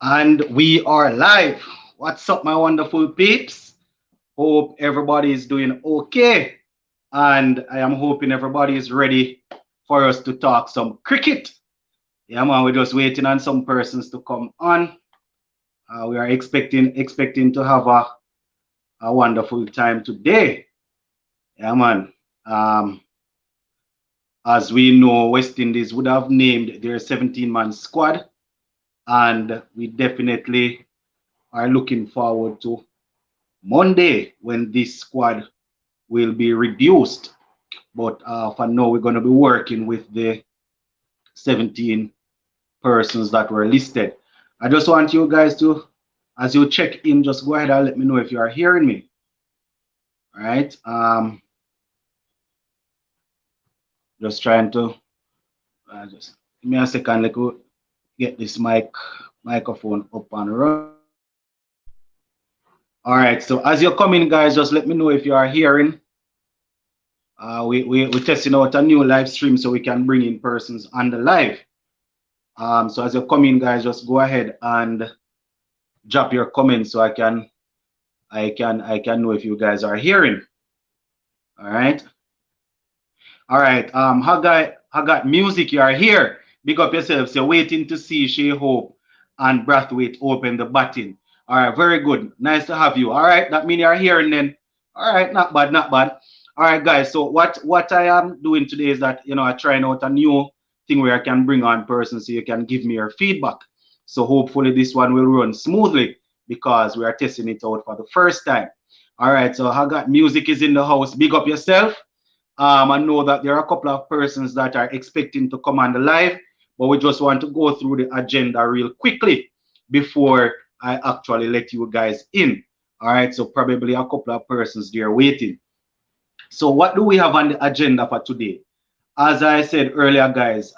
And we are live. What's up, my wonderful peeps? Hope everybody is doing okay. And I am hoping everybody is ready for us to talk some cricket. Yeah, man, we're just waiting on some persons to come on. We are expecting to have a wonderful time today. Yeah, man. Um, as we know, West Indies would have named their 17-man squad, and we definitely are looking forward to Monday when this squad will be reduced. But for now, we're going to be working with the 17 persons that were listed. I just want you guys to, as you check in, just go ahead and let me know if you are hearing me. All right. Just trying to just give me a second. Let me get this microphone up and running. All right. So as you're coming, guys, just let me know if you are hearing. We're testing out a new live stream so we can bring in persons on the live. So as you're coming, guys, just go ahead and drop your comments so I can know if you guys are hearing. All right. All right. I got music. You are here. Big up yourself. So waiting to see She Hope and Brathwaite open the batting. All right. Very good. Nice to have you. All right. That means you are hearing then. All right. Not bad. Not bad. All right, guys. So what I am doing today is that I trying out a new thing where I can bring on persons so you can give me your feedback. So hopefully this one will run smoothly because we are testing it out for the first time. All right. So I got music is in the house. Big up yourself. I know that there are a couple of persons that are expecting to come on the live, but we just want to go through the agenda real quickly before I actually let you guys in. All right, so probably a couple of persons there waiting. So what do we have on the agenda for today? As I said earlier, guys,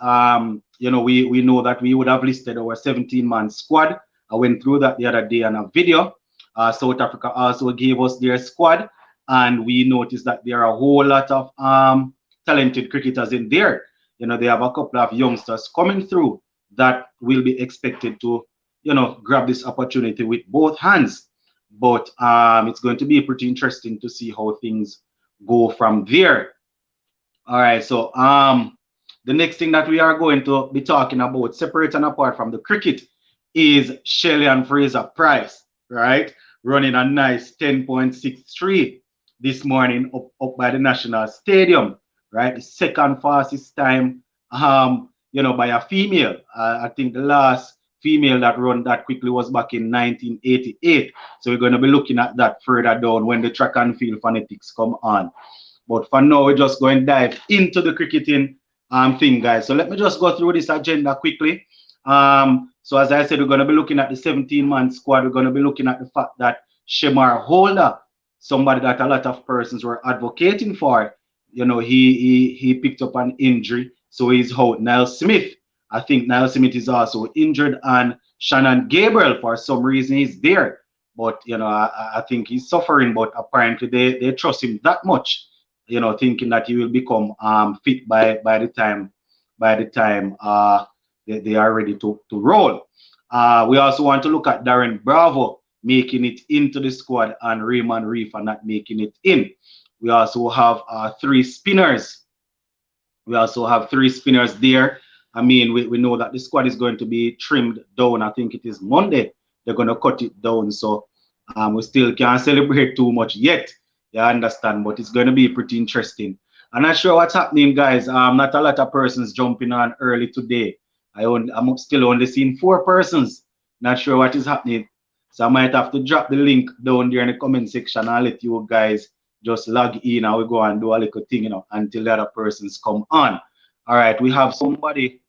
we know that we would have listed our 17-man squad. I went through that the other day on a video. South Africa also gave us their squad, and we noticed that there are a whole lot of talented cricketers in there. They have a couple of youngsters coming through that will be expected to, grab this opportunity with both hands. But it's going to be pretty interesting to see how things go from there. All right, so the next thing that we are going to be talking about, separate and apart from the cricket, is Shelly-Ann Fraser Pryce, right? Running a nice 10.63 this morning up by the National Stadium, right? The second fastest time, by a female. I think the last female that run that quickly was back in 1988. So we're going to be looking at that further down when the track and field phonetics come on. But for now, we're just going to dive into the cricketing thing, guys. So let me just go through this agenda quickly. So as I said, we're going to be looking at the 17-man squad. We're going to be looking at the fact that Shemar Holder, somebody that a lot of persons were advocating for, he picked up an injury, so he's out. Niall Smith, I think Niall Smith is also injured, and Shannon Gabriel, for some reason, he's there. But I think he's suffering. But apparently, they trust him that much, thinking that he will become fit by the time they are ready to roll. We also want to look at Darren Bravo making it into the squad and Raymond Reef not making it in. We also have three spinners. We also have three spinners there. I mean, we know that the squad is going to be trimmed down. I think it is Monday. They're going to cut it down. So we still can't celebrate too much yet. You understand? But it's going to be pretty interesting. I'm not sure what's happening, guys. Not a lot of persons jumping on early today. I'm still only seeing 4 persons. Not sure what is happening. So I might have to drop the link down there in the comment section and let you guys just log in and we go and do a little thing, until the other persons come on. All right, we have somebody.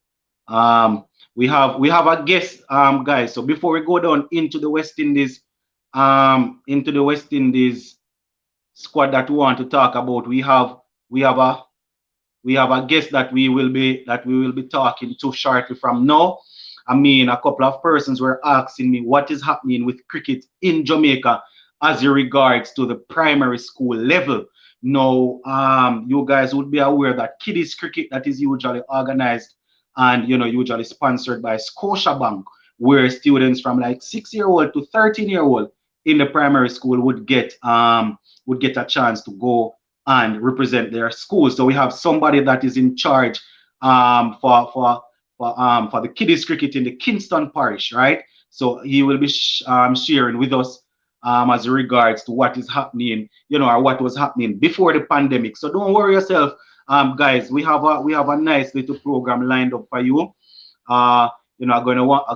We have a guest, guys. So before we go down into the West Indies, squad that we want to talk about, we have a guest that we will be talking to shortly from now. I mean, a couple of persons were asking me what is happening with cricket in Jamaica as it regards to the primary school level. Now, you guys would be aware that Kiddies cricket that is usually organized and usually sponsored by Scotiabank where students from like 6 year old to 13 year old in the primary school would get a chance to go and represent their school. So we have somebody that is in charge for the kiddies cricket in the Kingston parish, right? So he will be sharing with us as regards to what is happening, or what was happening before the pandemic. So don't worry yourself, guys. We have a nice little program lined up for you. Uh, I'm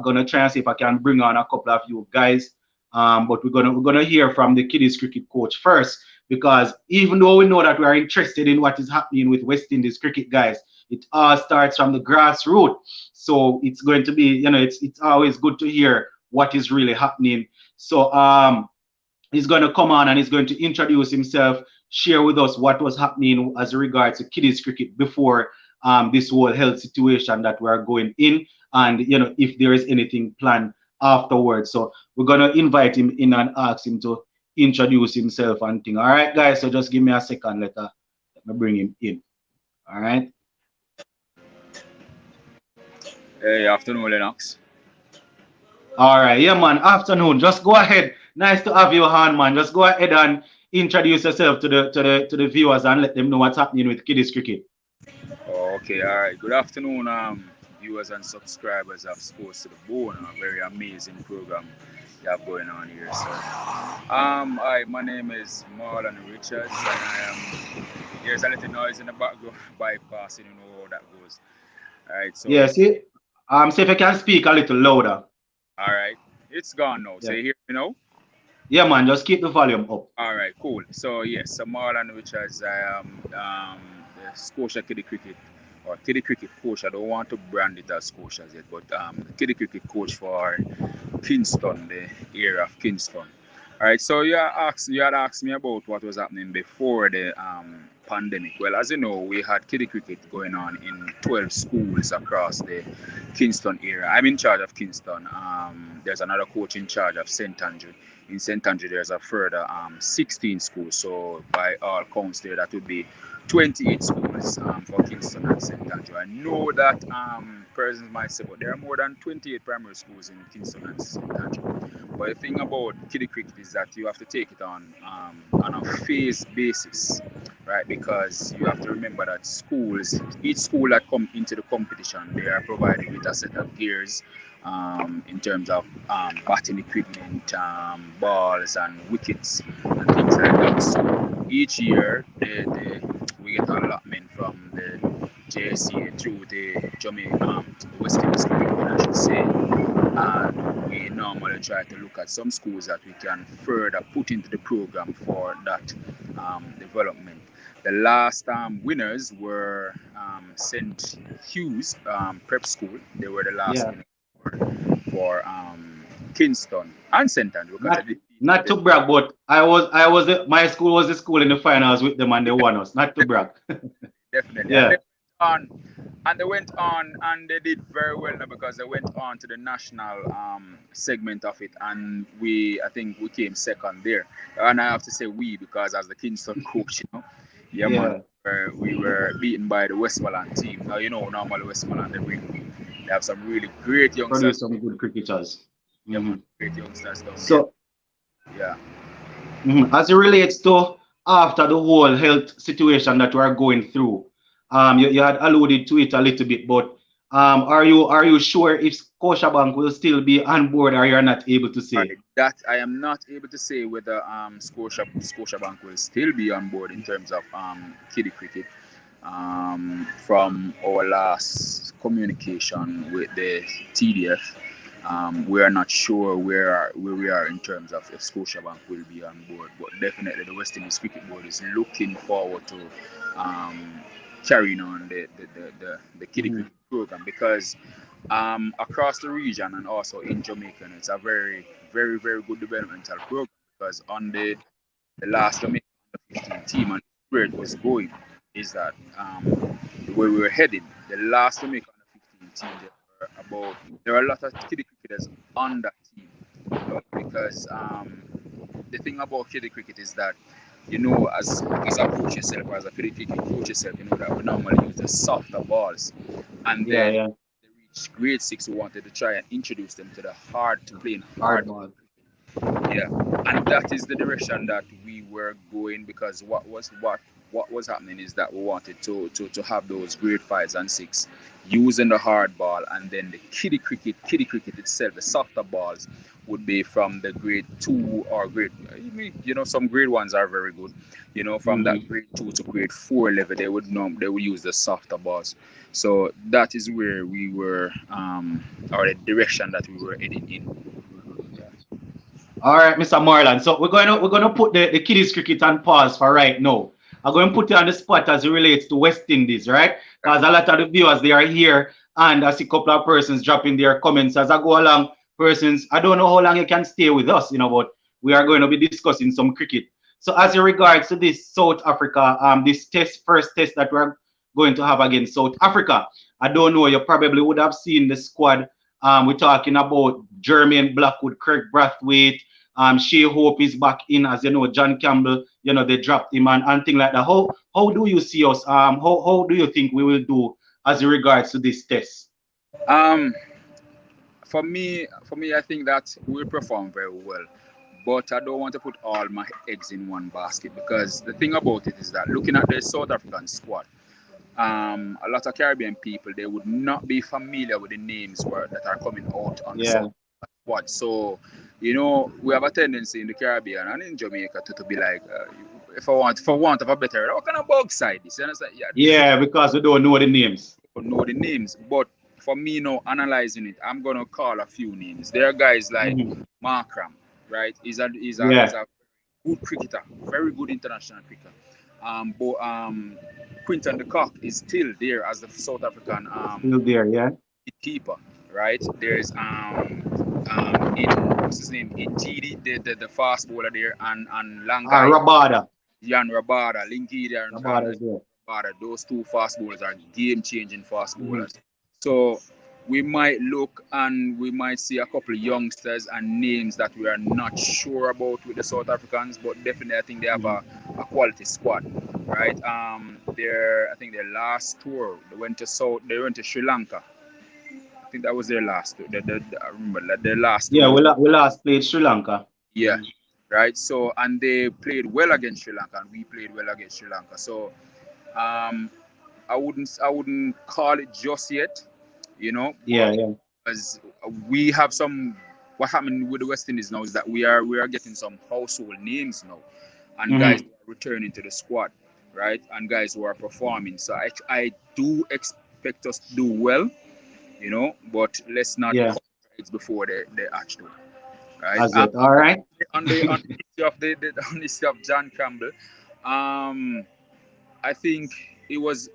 gonna try and see if I can bring on a couple of you guys. But we're gonna hear from the kiddies cricket coach first, because even though we know that we are interested in what is happening with West Indies cricket, guys, it all starts from the grassroots. So it's going to be, it's always good to hear what is really happening. So he's going to come on and he's going to introduce himself, share with us what was happening as regards to kiddies cricket before this whole health situation that we're going in, and if there is anything planned afterwards. So we're going to invite him in and ask him to introduce himself and thing. All right, guys. So just give me a second. Let me bring him in. All right. Hey, afternoon, Lennox. All right, yeah, man. Afternoon. Just go ahead. Nice to have you on, man. Just go ahead and introduce yourself to the viewers and let them know what's happening with Kiddies Cricket. Oh, okay, all right. Good afternoon, viewers and subscribers of Sports to the Bone. A very amazing program you have going on here. So, hi, my name is Marlon Richards, and I am. There's a little noise in the background bypassing. You know how that goes. All right, so Yeah, see. See if I can speak a little louder. all right, it's gone now. So Yeah. you hear me now? Yeah, man. Just keep the volume up. All right, cool. So yes, so Marlon Richards, I am the Scotia Kiddie Cricket or Kiddie Cricket coach. I don't want to brand it as Scotia's yet, but Kiddie Cricket coach for Kingston, the area of Kingston. All right, so you had asked me about what was happening before the pandemic. Well, as you know, we had kiddie cricket going on in 12 schools across the Kingston area. I'm in charge of Kingston. There's another coach in charge of St. Andrew. In St. Andrew, there's a further 16 schools. So by all counts there, that would be 28 schools for Kingston and St. Andrew. I know that persons might say, but there are more than 28 primary schools in Kingston and St. Andrew. But the thing about kiddie cricket is that you have to take it on a phase basis, right? Because you have to remember that each school that come into the competition, they are provided with a set of gears in terms of batting equipment, balls and wickets and things like that. So each year, we get allotment from the JSCA through the Jamaica, West Indies Cricket Board, I should say. And we normally try to look at some schools that we can further put into the program for that development. The last winners were St. Hugh's Prep School. They were the last Yeah. winners for Kingston and St. Andrew because Not not to brag, but my school was the school in the finals with them and they won us. Not to brag. definitely. Yeah. On and they went on and they did very well now because they went on to the national segment of it, and I think we came second there. And I have to say we because as the Kingston coach, yeah man, Yeah. we were beaten by the Westmoreland team. Now you know normally Westmoreland they have some really great youngsters. Produce some good cricketers. Yeah Hmm. man, great youngsters down there. So, Yeah. as it relates to after the whole health situation that we're going through, you had alluded to it a little bit, but are you sure if Scotiabank will still be on board, or you're not able to All say? right, that I am not able to say whether Scotiabank will still be on board in terms of kiddie cricket. From our last communication with the TDF, we are not sure where we are in terms of if Scotiabank will be on board, but definitely the West Indies Cricket Board is looking forward to um, carrying on the kiddie Mhm. cricket program because across the region and also in Jamaica, it's a very, very, very good developmental program because on the last Jamaica under 15 team and where it was going is that where we were heading, the last Jamaica under 15 team, there were a lot of kiddie cricketers on that team, because the thing about kiddie cricket is that as a coach yourself or as a kiddie cricket coach yourself, you know that we normally use the softer balls and Yeah, then yeah. they grade six, we wanted to try and introduce them to the hard to playing hard. Hardball. Yeah, and that is the direction that we were going because what was happening is that we wanted to have those grade fives and six using the hard ball, and then the kiddie cricket itself, the softer balls would be from the grade two or grade, some grade ones are very good, from that Mm-hmm. grade two to grade four level, they would use the softer balls. So that is where we were, or the direction that we were heading in. All right, Mr. Marlon. So we're gonna put the kiddies cricket on pause for right now. I'm going to put you on the spot as it relates to West Indies, right? Because a lot of the viewers they are here, and I see a couple of persons dropping their comments as I go along. Persons, I don't know how long you can stay with us, but we are going to be discussing some cricket. So as in regards to this South Africa, this first test that we're going to have against South Africa, I don't know. You probably would have seen the squad. We're talking about Jermaine Blackwood, Kirk Brathwaite, Shea Hope is back in, as you know, John Campbell, they dropped him and things like that. How do you see us? How do you think we will do as in regards to this test? Um, for me, I think that we'll perform very well. But I don't want to put all my eggs in one basket because the thing about it is that looking at the South African squad, a lot of Caribbean people they would not be familiar with the names that are coming out on the Yeah, South African squad. So, we have a tendency in the Caribbean and in Jamaica to be like, if I want of a better, what kind of bug side this? You understand? Yeah, yeah, because we don't know the names. know the names. But for me now, analyzing it, I'm gonna call a few names. There are guys like Mhm. Markram, right? He's Yeah, a good cricketer, very good international cricketer. But Quinton de Kock is still there as the South African still there. Yeah, keeper, right? There's in what's his name? In GD, the fast bowler there, and Langai, Rabada. Jan Rabada, Linky there, and Rabada is there. Rabada. Those two fast bowlers are game-changing fast Mhm. bowlers. So we might look and we might see a couple of youngsters and names that we are not sure about with the South Africans, but definitely I think they have Mhm. a quality squad, right? I think their last tour they went to Sri Lanka. I think that was their last tour. I remember that their last tour Yeah, was we last played Sri Lanka. yeah, right. So and they played well against Sri Lanka, and we played well against Sri Lanka. So um, I wouldn't call it just yet, Yeah, but yeah. as we have some what happened with the West Indies now is that we are getting some household names now and guys Hmm. who are returning to the squad, right? And guys who are performing. So I do expect us to do well, but let's not Yeah, cut eggs before they hatch though. Right? that's it. All right. On the issue of on the issue of John Campbell, um I think it was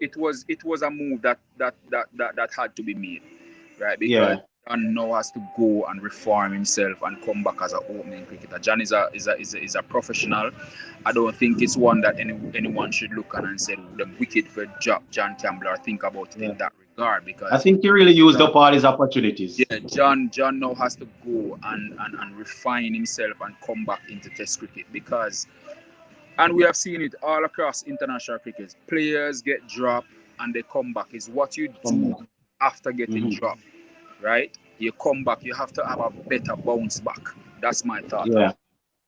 a move that had to be made, right? Because Yeah, John now has to go and reform himself and come back as an opening cricketer. John is a professional. I don't think it's one that anyone should look at and say the wicked for job John Campbell or think about it yeah. in that regard I because think he really used John, up all his opportunities. yeah, John now has to go and refine himself and come back into Test cricket because and we have seen it all across international cricket. Players get dropped and they come back. It's what you Come do on. after getting Hmm. dropped, right? You come back, you have to have a better bounce back. That's my thought on Yeah. it.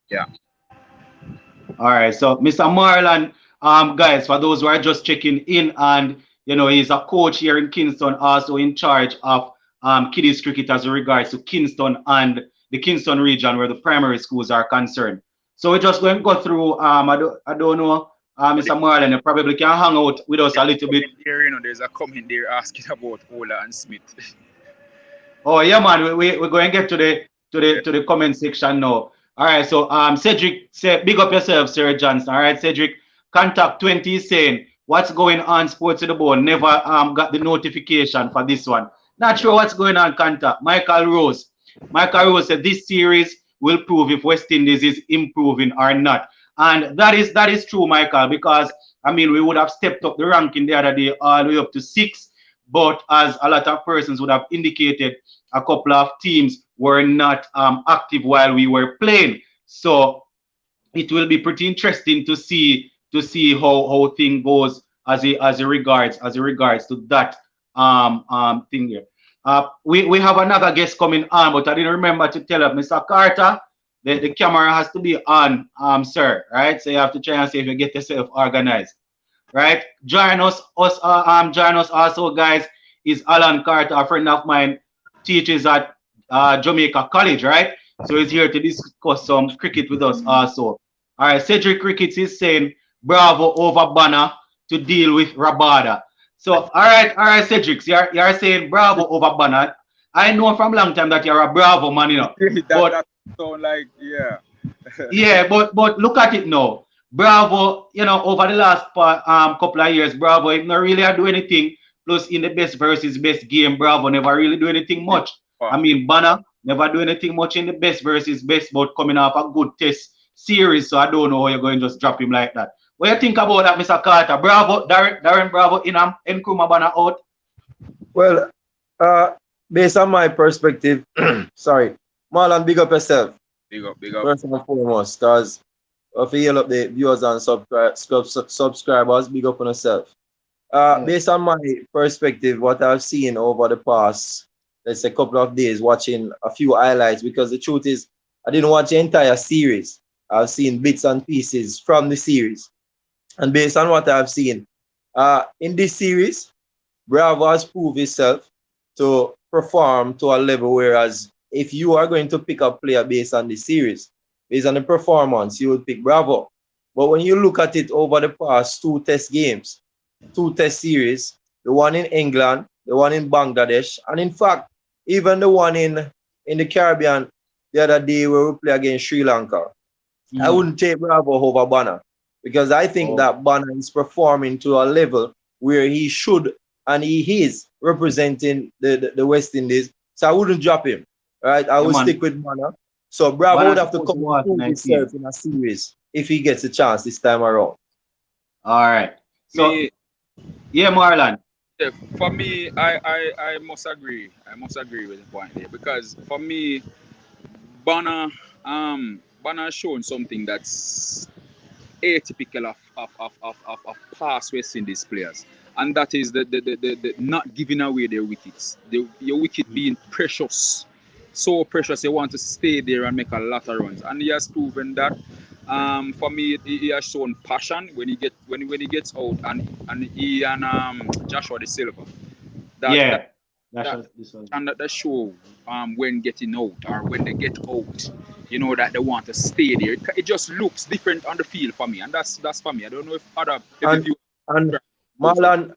Yeah. All right. So, Mr. Marlon, guys, for those who are just checking in, and he's a coach here in Kingston, also in charge of kiddies cricket as regards to Kingston and the Kingston region where the primary schools are concerned. So we're just going to go through. I don't know, But Mr. Marlon, you probably can hang out with us a there's a little bit. comment there, there's a comment there asking about Ola and Smith. Oh yeah, man. We're going to get to the to Yeah. the to the comment section now. All right. So Cedric, say big up yourself, Sir Johnson. All right, Cedric. Contact 20 is saying what's going on. Sports to the bone. Never got the notification for this one. Not sure what's going on. Contact Michael Rose. Michael Rose said this series will prove if West Indies is improving or not. And that is true, Michael, because I mean we would have stepped up the ranking the other day all the way up to six, but as a lot of persons would have indicated, a couple of teams were not active while we were playing. So it will be pretty interesting to see how thing goes as it regards to that thing there. We have another guest coming on, but I didn't remember to tell him, Mr. Carter, the camera has to be on, sir, right? So you have to try and see if you get yourself organized, right? Join us also, guys, is Alan Carter, a friend of mine, teaches at Jamaica College, right? So he's here to discuss some cricket with us also. All right, Cedric Crickets is saying bravo over Banner to deal with Rabada. So, all right, Cedric, you're saying bravo over Banner. I know from long time that you're a bravo man, that but that sound like yeah. yeah, but look at it now. Bravo, over the last couple of years, Bravo him not really do anything. Plus, in the best versus best game, Bravo never really do anything much. I mean, Banner never do anything much in the best versus best, but coming off a good test series. So I don't know how you're going to just drop him like that. What do you think about that, Mr. Carter? Bravo, Darren Bravo in Nkrumah Banner out. Well, based on my perspective, sorry, Marlon, big up yourself. Big up, big up. First and foremost, because if you heal up the viewers and subscribers, big up on yourself. Based on my perspective, what I've seen over the past, let's say, couple of days, watching a few highlights, because the truth is, I didn't watch the entire series. I've seen bits and pieces from the series. And based on what I've seen, in this series, Bravo has proved itself to perform to a level, whereas if you are going to pick a player based on the series, based on the performance, you would pick Bravo. But when you look at it over the past two test games, two test series, the one in England, the one in Bangladesh, and in fact, even the one in the Caribbean the other day where we play against Sri Lanka, I wouldn't take Bravo over Banner, because I think that Banner is performing to a level where he should and he is representing the West Indies. So I wouldn't drop him, right? I would stick with Banner. So Bravo would have to come and prove himself in a series if he gets a chance this time around. All right. So, yeah, Marlon. Yeah, for me, I must agree. I must agree with the point there, because for me, Banner Banner has shown something that's atypical of past West Indies players, and that is the not giving away their wickets. Your wicket being precious, so precious. You want to stay there and make a lot of runs, and he has proven that. For me, he has shown passion when he gets out, and he and Joshua De Silva. That show when getting out, or when they get out, that they want to stay there. It just looks different on the field for me, and that's for me. I don't know if other and Marlon,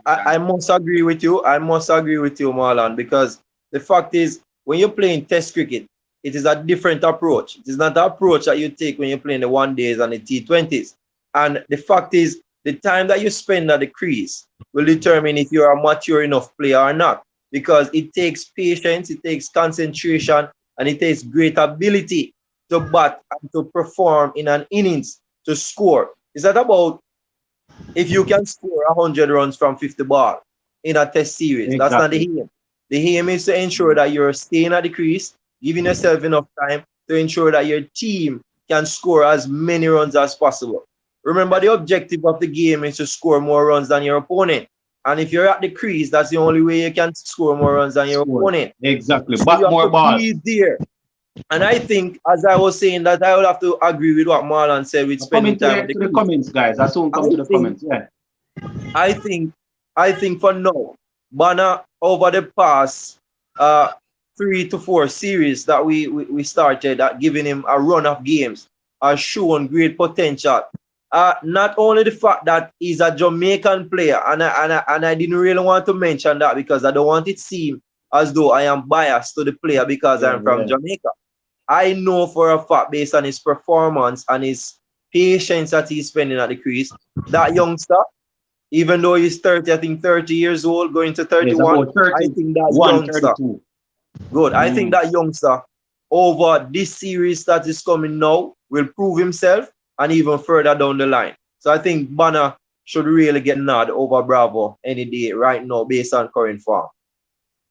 I must agree with you. I must agree with you, Marlon, because the fact is, when you're playing Test cricket, it is a different approach. It is not the approach that you take when you're playing the one days and the T20s. And the fact is, the time that you spend at the crease will determine if you're a mature enough player or not, because it takes patience, it takes concentration, and it takes great ability to bat and to perform in an innings to score. It's not about if you can score 100 runs from 50 ball in a test series. Exactly. That's not the aim. The aim is to ensure that you're staying at the crease, giving yourself enough time to ensure that your team can score as many runs as possible. Remember, the objective of the game is to score more runs than your opponent. And if you're at the crease, that's the only way you can score more runs than your opponent. Exactly. So but more balls. There. And I think, as I was saying, that I would have to agree with what Marlon said with spending time to the comments, guys. I soon come to the comments. Yeah. I think for now, Banner over the past 3 to 4 series that we started at giving him a run of games has shown great potential. Not only the fact that he's a Jamaican player, and I didn't really want to mention that because I don't want it to seem as though I am biased to the player because I'm from Jamaica. I know for a fact, based on his performance and his patience that he's spending at the crease, that youngster, even though he's 30 years old, going to 31, I think that youngster, good. I think that youngster over this series that is coming now will prove himself, and even further down the line. So I think Banner should really get nod over Bravo any day right now based on current form.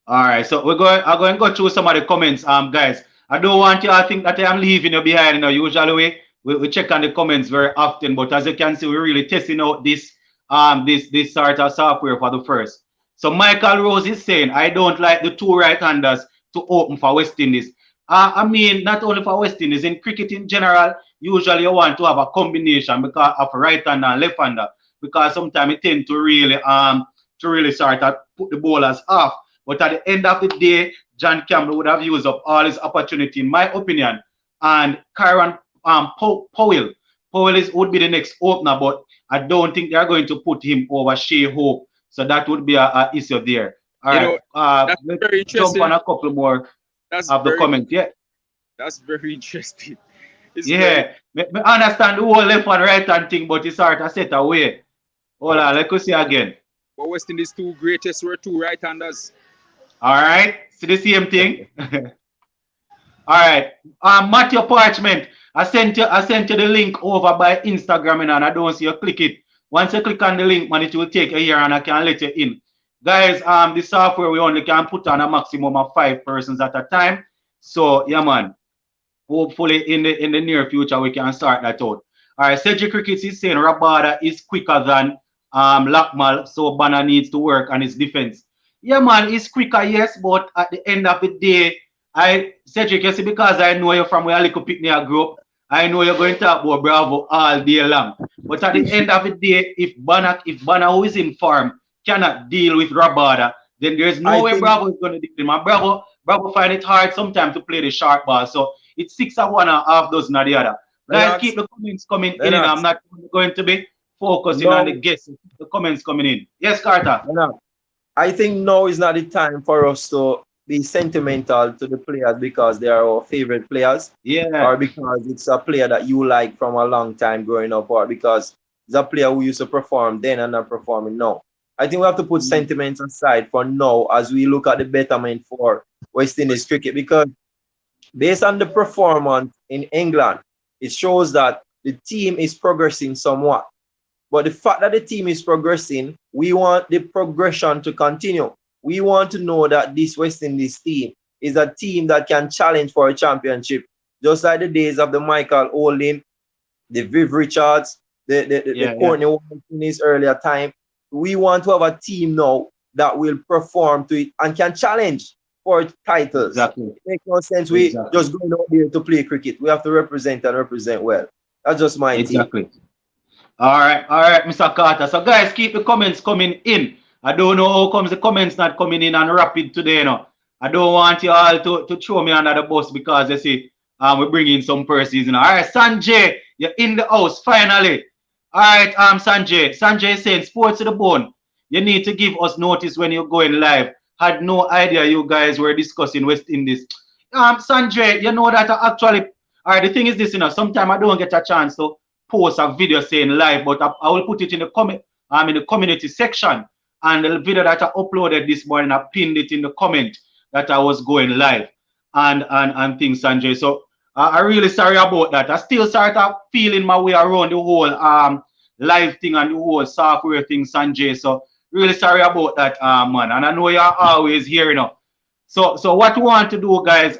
All right, so I'm going to go through some of the comments, guys. I don't want you to think that I am leaving you behind. Usually we check on the comments very often, but as you can see, we're really testing out this sort of software for the first. So Michael Rose is saying, I don't like the two right-handers to open for West Indies. I mean, not only for West Indies, in cricket in general, usually you want to have a combination because of right-hander and left-hander, because sometimes it tend to really sort of put the bowlers off. But at the end of the day, John Campbell would have used up all his opportunity, in my opinion. And Kyron Powell would be the next opener, but I don't think they're going to put him over Shea Hope. So that would be a issue there. All You right. know, that's Let's very jump on interesting. a couple more That's of the very comments. Yeah. that's very interesting. It's very Yeah. Me understand the whole left and right hand thing, but it's hard to set away. Hold but on, let's see again. West Indies two greatest were two right-handers. All right. See the same thing? All right. Matthew Parchment, I sent you the link over by Instagram and I don't see you click it. Once you click on the link, man, it will take you here and I can let you in. Guys, the software we only can put on a maximum of 5 persons at a time. So yeah, man. Hopefully in the near future we can start that out. All right, Cedric Crickets is saying Rabada is quicker than Lakmal, so Banner needs to work on his defense. Yeah, man, he's quicker, yes, but at the end of the day, Cedric, you see, because I know you from where I little picnic I grew up, I know you're going to talk about Bravo all day long. But at the end of the day, if Banner who is in form cannot deal with Rabada, then there's no I way think Bravo is going to deal with him. And Bravo find it hard sometimes to play the sharp ball. So it's 6 of one and half dozen of the other. Guys, keep Lennox, the comments coming in, and I'm Lennox, not going to be focusing on the no, guests. The comments coming in. Yes, Carter. Lennox. I think now is not the time for us to be sentimental to the players because they are our favorite players, Yeah. or because it's a player that you like from a long time growing up, or because it's a player who used to perform then and not performing now. I think we have to put Mm, sentiments aside for now as we look at the betterment for West Indies cricket because based on the performance in England, it shows that the team is progressing somewhat. But the fact that the team is progressing, we want the progression to continue. We want to know that this West Indies team is a team that can challenge for a championship, just like the days of the Michael Oldham, the Viv Richards, the yeah, yeah. Courtney Walsh in his earlier time. We want to have a team now that will perform to it and can challenge for titles. Exactly. It makes no sense we Exactly. just going out there to play cricket. We have to represent and represent well. That's just my take. Exactly. All right, Mr. Carter. So guys, keep the comments coming in. I don't know how comes the comments not coming in and rapid today, you know. I don't want you all to throw me under the bus because you see, we bring in some persons, you know. All right, Sanjay, you're in the house finally. All right, Sanjay. Sanjay is saying sports to the bone. You need to give us notice when you're going live. Had no idea you guys were discussing West Indies. Sanjay, you know that I actually. All right, the thing is this, you know. Sometimes I don't get a chance to post a video saying live, but I will put it in the in the community section. And the video that I uploaded this morning, I pinned it in the comment that I was going live and things, Sanjay. So I really sorry about that. I still start feeling my way around the whole live thing and the whole software thing, Sanjay. So really sorry about that, man. And I know you're always here, you know. So what we want to do, guys,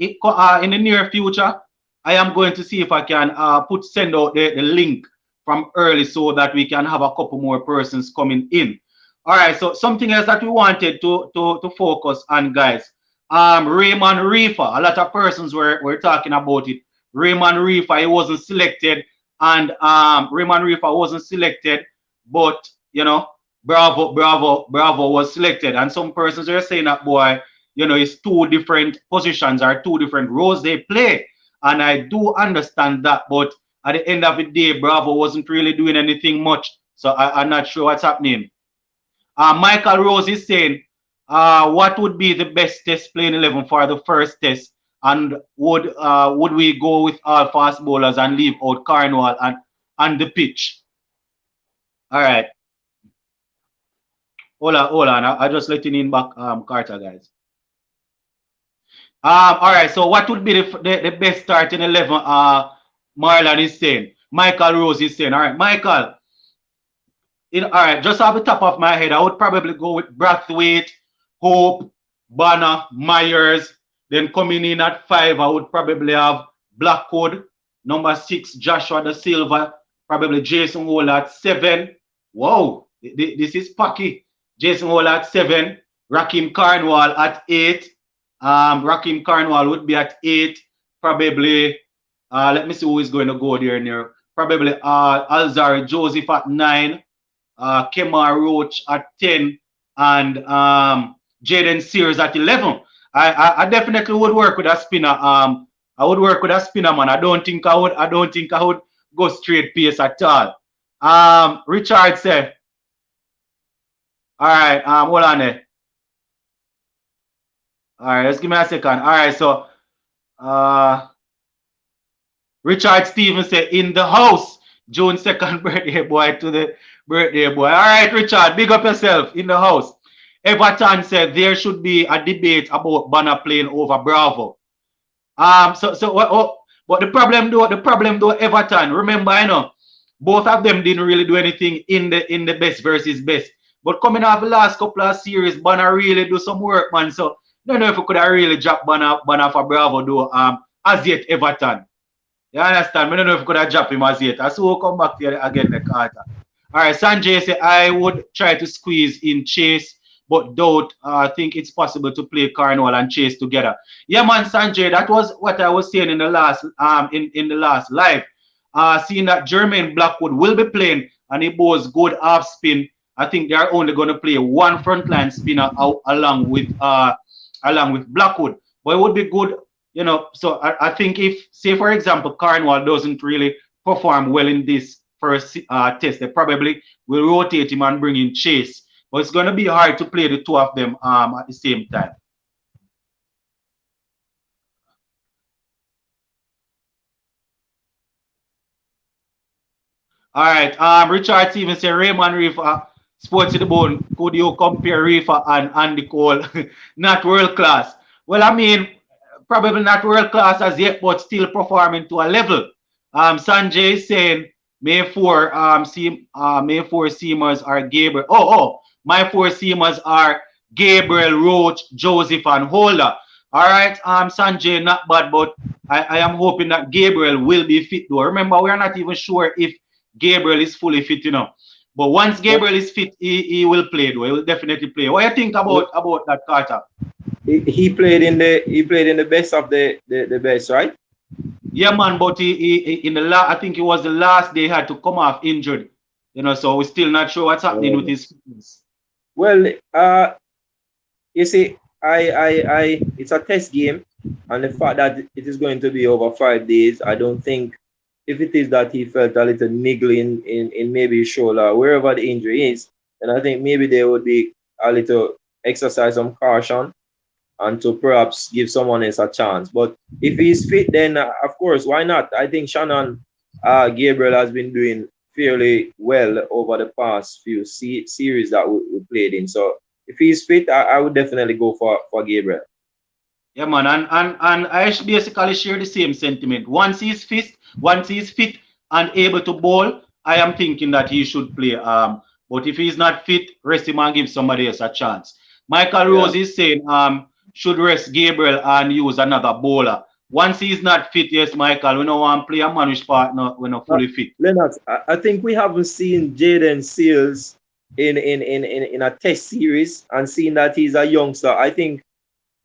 in the near future, I am going to see if I can send out the link from early so that we can have a couple more persons coming in. All right, so something else that we wanted to focus on, guys. Raymond Reefer, a lot of persons were talking about it. Raymond Reefer, he wasn't selected, and Raymond Reefer wasn't selected, but you know, Bravo was selected. And some persons are saying that boy, you know, it's two different positions or two different roles they play. And I do understand that, but at the end of the day, Bravo wasn't really doing anything much. So I'm not sure what's happening. Michael Rose is saying, what would be the best test playing 11 for the first test? And would we go with all fast bowlers and leave out Cornwall and the pitch? All right. Hold on. I just letting in back Carter, guys. All right. So what would be the best starting 11? Marlon is saying. Michael Rose is saying. All right, Michael. All right, just off the top of my head, I would probably go with Brathwaite, Hope, Banner, Myers. Then coming in at 5, I would probably have Blackwood. Number 6, Joshua Da Silva. Probably Jason Hall at 7. Whoa, this is Packy. Jason Hall at 7. Rakim Carnwall at 8. Rakim Carnwall would be at 8. Probably, let me see who is going to go there near. Probably Alzari Joseph at 9. Kemar Roach at 10. And Jaden Sears at 11. I definitely would work with a spinner. I would work with a spinner, man. I don't think I would go straight pace at all. Richard said, all right, hold on there. All right, let's give me a second. All right, so uh Richard Stevens said in the house. June 2nd birthday boy to the birthday boy. All right, Richard, big up yourself in the house. Everton said there should be a debate about Banner playing over Bravo. But the problem though, Everton. Remember, both of them didn't really do anything in the best versus best. But coming off the last couple of series, Banner really do some work, man. So I don't know if we could have really dropped Banner for Bravo though. As yet Everton. You understand? I don't know if we could have dropped him as yet. So we'll come back here again the Carter. All right, Sanjay said I would try to squeeze in Chase, but don't think it's possible to play Carnival and Chase together. Yeah, man, Sanjay, that was what I was saying in the last in the last live. Seeing that Jermaine Blackwood will be playing and he bows good half spin. I think they are only going to play one frontline spinner out along with Blackwood. But it would be good, So I think if, say for example, Carnival doesn't really perform well in this first test, they probably will rotate him and bring in Chase. But it's going to be hard to play the two of them at the same time. All right. Richard Stevens said Raymond Reefer, Sports to the Bone. Could you compare Reefer and Andy Cole? Not world class. Well, I mean, probably not world class as yet, but still performing to a level. Sanjay is saying May 4 May 4 seamers are Gabriel. My 4 seamers are Gabriel, Roach, Joseph, and Holder. All right, Sanjay, not bad, but I am hoping that Gabriel will be fit though. Remember, we are not even sure if Gabriel is fully fit. But once Gabriel is fit, he will play though. He will definitely play. What do you think about that, Carter? He played in the best of the best, right? Yeah, man, but he in the I think it was the last day he had to come off injured. So we're still not sure what's happening with his fitness. Well, you see, it's a test game, and the fact that it is going to be over 5 days, I don't think, if it is that he felt a little niggling in maybe his shoulder, wherever the injury is, then I think maybe there would be a little exercise some caution and to perhaps give someone else a chance. But if he's fit, then of course, why not? I think Shannon Gabriel has been doing fairly well over the past few series that we played in. So if he's fit, I would definitely go for Gabriel. Yeah, man, and I basically share the same sentiment. Once he's fit and able to bowl, I am thinking that he should play. But if he's not fit, rest him and give somebody else a chance. Michael Rose is saying should rest Gabriel and use another bowler. Once he's not fit, yes, Michael, we don't want to play a man which partner when not fully fit. Lennox, I think we haven't seen Jaden Seals in a test series and seeing that he's a youngster. I think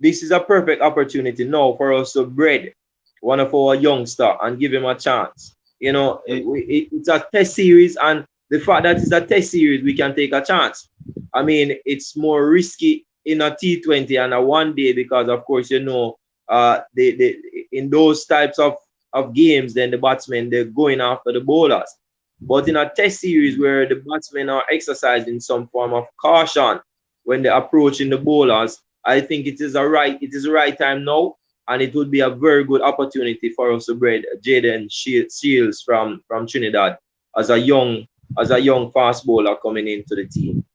this is a perfect opportunity now for us to breed one of our youngster and give him a chance. It's a test series, and the fact that it's a test series, we can take a chance. I mean, it's more risky in a T20 and a 1 day because, of course, in those types of games, then the batsmen, they're going after the bowlers. But in a test series where the batsmen are exercising some form of caution when they're approaching the bowlers, I think it is the right time now, and it would be a very good opportunity for us to breed Jaden Shields from Trinidad as a young fast bowler coming into the team.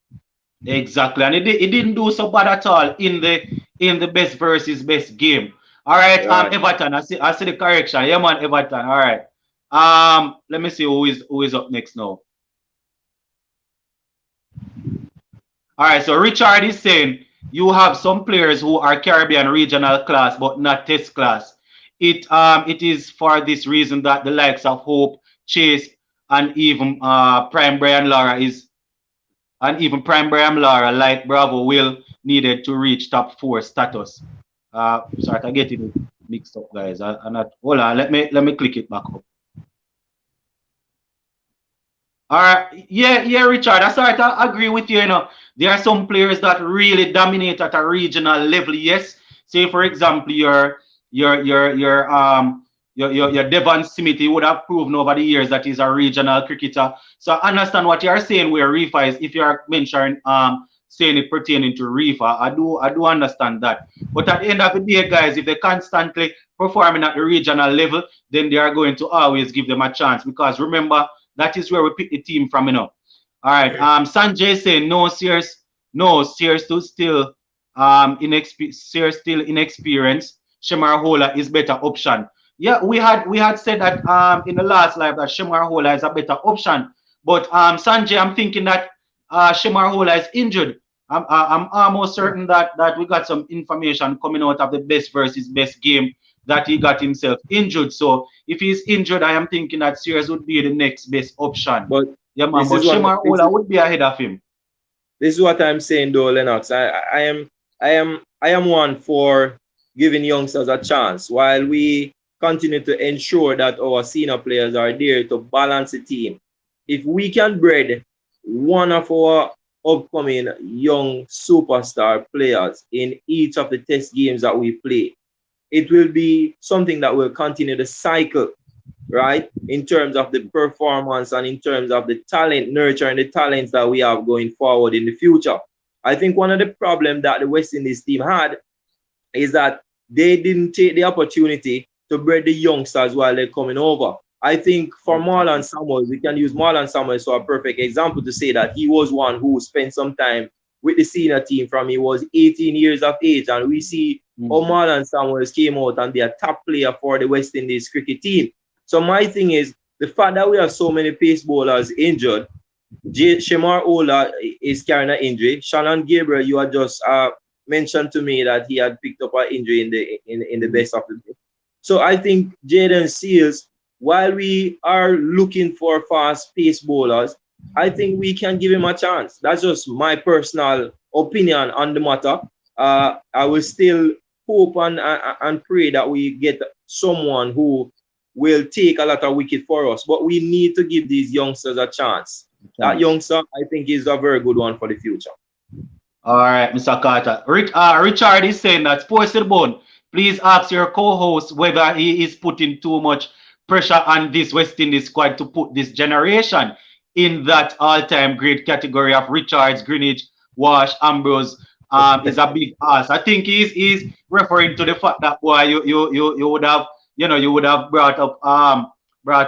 Exactly, and it didn't do so bad at all in the best versus best game. All right, Everton. I see the correction. Yeah, man, Everton. All right. Let me see who is up next now. All right, so Richard is saying you have some players who are Caribbean regional class but not test class. It is for this reason that the likes of Hope, Chase, and even Prime Brian Lara is and even Prime Bram Lara, Light Bravo, will needed to reach top four status. Sorry, I'm getting it mixed up, guys. I'm not. Hold on, let me click it back up. All right, yeah, Richard. I start to agree with you. You know, there are some players that really dominate at a regional level. Yes, say for example, your Devon Smith, he would have proven over the years that he's a regional cricketer. So I understand what you are saying. Where Reefa is, if you are mentioning saying it pertaining to Reefa, I do understand that. But at the end of the day, guys, if they constantly performing at the regional level, then they are going to always give them a chance because remember that is where we pick the team from, you know. All right. Sanjay saying no, Sears, no, Sears still Sears still inexperienced. Shemar Hola is better option. Yeah, we had said that in the last live that Shemar Hola is a better option. But Sanjay, I'm thinking that Shemar Hola is injured. I'm almost certain that we got some information coming out of the best versus best game that he got himself injured. So if he's injured, I am thinking that Sears would be the next best option. But Yeah, man. this But is what Shemar Ola would be ahead of him. this is what I'm saying though, Lennox. I am one for giving youngsters a chance while we continue to ensure that our senior players are there to balance the team. If we can breed one of our upcoming young superstar players in each of the test games that we play, it will be something that will continue the cycle, right? In terms of the performance and in terms of the talent, nurturing the talents that we have going forward in the future. I think one of the problems that the West Indies team had is that they didn't take the opportunity to breed the youngsters while they're coming over. I think for Marlon Samuels, we can use Marlon Samuels for a perfect example to say that he was one who spent some time with the senior team from he was 18 years of age. And we see how Marlon Samuels came out and be a top player for the West Indies cricket team. So my thing is the fact that we have so many pace bowlers injured. Shemar Ola is carrying an injury. Shannon Gabriel, you had just mentioned to me that he had picked up an injury in the best of the day. So I think Jaden Seals, while we are looking for fast pace bowlers, I think we can give him a chance. That's just my personal opinion on the matter. I will still hope and pray that we get someone who will take a lot of wicket for us. But we need to give these youngsters a chance. That youngster, I think, is a very good one for the future. All right, Mr. Carter. Richard is saying that Sports to the Bone, please ask your co-host whether he is putting too much pressure on this West Indies squad to put this generation in that all-time great category of Richards, Greenwich, Wash, Ambrose. Is a big ask. I think he's referring to the fact that boy, you would have you would have brought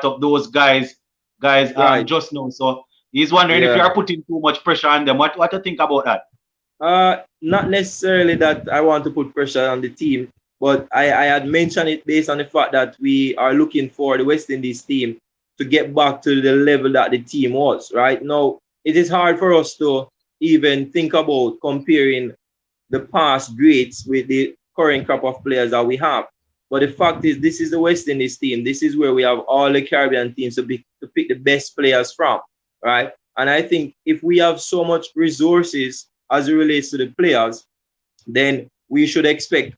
up those guys Right. just now. So he's wondering if you Yeah. are putting too much pressure on them. What do you think about that? Not necessarily that I want to put pressure on the team, but I had mentioned it based on the fact that we are looking for the West Indies team to get back to the level that the team was. Right now, it is hard for us to even think about comparing the past greats with the current crop of players that we have. But the fact is, this is the West Indies team. This is where we have all the Caribbean teams to pick the best players from, right? And I think if we have so much resources as it relates to the players, then we should expect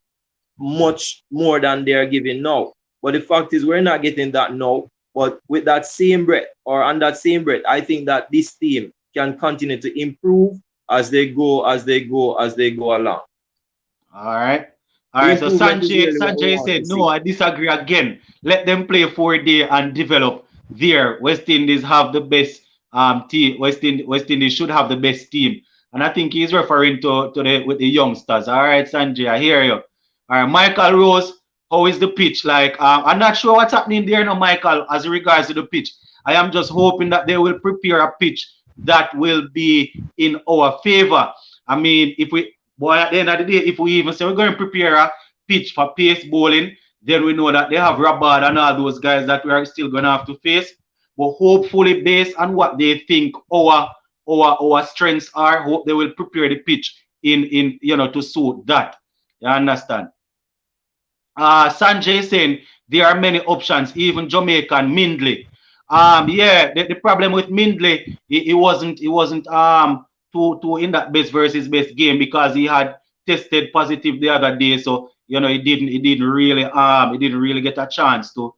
much more than they're giving now. But the fact is, we're not getting that now. But with that same breath, or on that same breath, I think that this team can continue to improve as they go along. All right. All The right. So improvement is really what we Sanjay want to said, no, see. I disagree again. Let them play 4 day and develop there. West Indies have the best team. West Indies should have the best team. And I think he's referring to the with the youngsters. All right, Sanjay, I hear you. All right, Michael Rose, how is the pitch? Like, I'm not sure what's happening there now, Michael, as regards to the pitch. I am just hoping that they will prepare a pitch that will be in our favor. I mean, if we but at the end of the day, if we even say we're going to prepare a pitch for pace bowling, then we know that they have Rabad and all those guys that we are still going to have to face. But hopefully, based on what they think our strengths are, hope they will prepare the pitch in to suit that. You understand? Sanjay saying there are many options, even Jamaican Mindley. Yeah, the problem with Mindley, he wasn't to in that best versus best game because he had tested positive the other day. So he didn't really get a chance to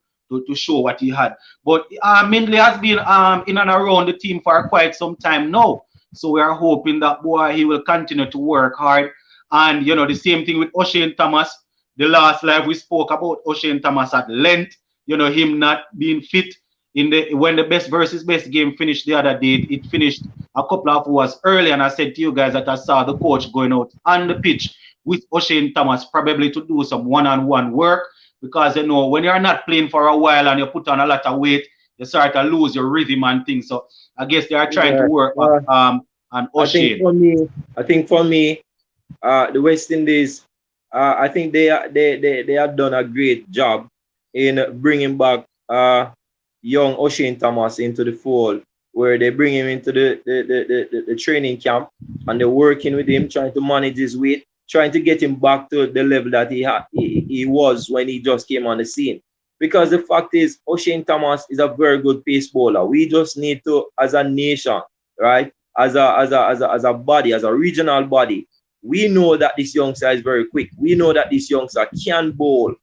show what he had. But Mindley has been in and around the team for quite some time now. So we are hoping that boy he will continue to work hard. And the same thing with O'Shane Thomas. The last live we spoke about O'Shane Thomas at length. Him not being fit in the when the best versus best game finished the other day. It finished a couple of hours early, and I said to you guys that I saw the coach going out on the pitch with O'Shane Thomas probably to do some one-on-one work because when you're not playing for a while and you put on a lot of weight, you start to lose your rhythm and things. So I guess they are trying to Yeah. work on I think O'Shane. for me, I think for me, the West Indies, I think they have done a great job in bringing back young O'Shane Thomas into the fold, where they bring him into the training camp and they're working with him, trying to manage his weight, trying to get him back to the level that he was when he just came on the scene. Because the fact is, O'Shane Thomas is a very good pace bowler. We just need to, as a nation, right, as a body, as a regional body, we know that this youngster is very quick. We know that this youngster can bowl.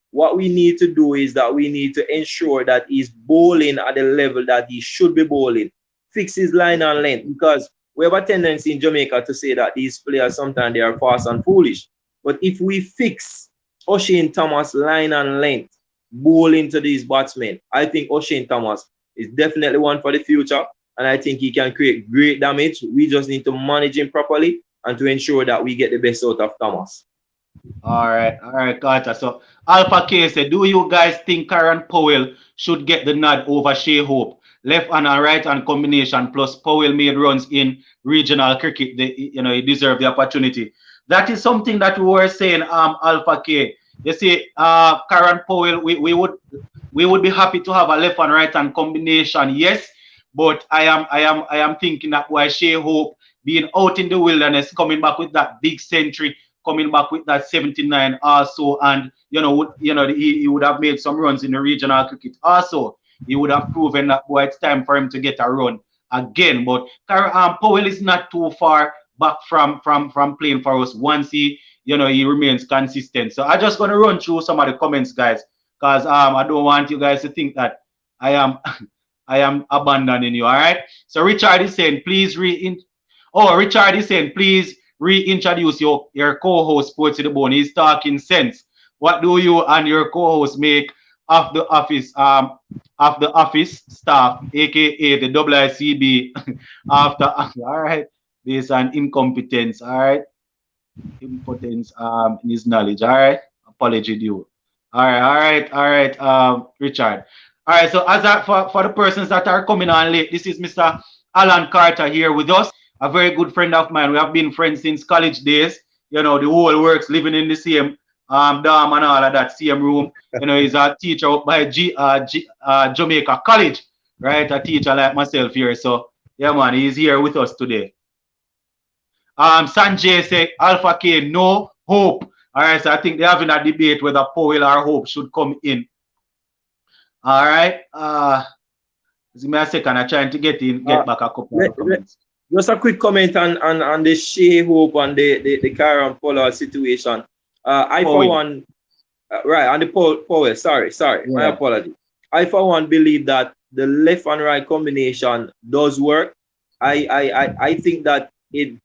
What we need to do is that we need to ensure that he's bowling at the level that he should be bowling. Fix his line and length, because we have a tendency in Jamaica to say that these players sometimes they are fast and foolish. But if we fix O'Shane Thomas line and length, bowling to these batsmen, I think O'Shane Thomas is definitely one for the future, and I think he can create great damage. We just need to manage him properly and to ensure that we get the best out of Thomas. All right, Carter. So Alpha K said, do you guys think Karen Powell should get the nod over Shea Hope? Left hand and right hand combination plus Powell made runs in regional cricket. He deserved the opportunity. That is something that we were saying, Alpha K. You see, Karen Powell, we would be happy to have a left and right hand combination, yes. But I am thinking that why Shea Hope being out in the wilderness, coming back with that big century, coming back with that 79 also, and he would have made some runs in the regional cricket also. He would have proven that boy it's time for him to get a run again. But Powell is not too far back from playing for us once he remains consistent. So I'm just gonna run through some of the comments, guys, because I don't want you guys to think that I am I am abandoning you. All right. So Richard is saying, please Richard is saying, please reintroduce your co-host Sports to the Bone. He's talking sense. What do you and your co-host make of the office staff, aka the WICB, after all right, based on incompetence, all right, impotence in his knowledge, all right, apology due. All right, Richard. All right, so for the persons that are coming on late, this is Mr. Alan Carter here with us, a very good friend of mine. We have been friends since college days. The whole works, living in the same dorm and all of that, same room. He's a teacher up by Jamaica College, right? A teacher like myself here. So, yeah, man, he's here with us today. Sanjay said, Alpha K, no hope. All right, so I think they're having a debate whether Powell or Hope should come in. All right. Give me a second. I'm trying to get back a couple of comments. Just a quick comment on the Shea Hope and the Karen Powell situation. I for one, right, on the Powell, sorry, my apology. I for one believe that the left and right combination does work. I think that it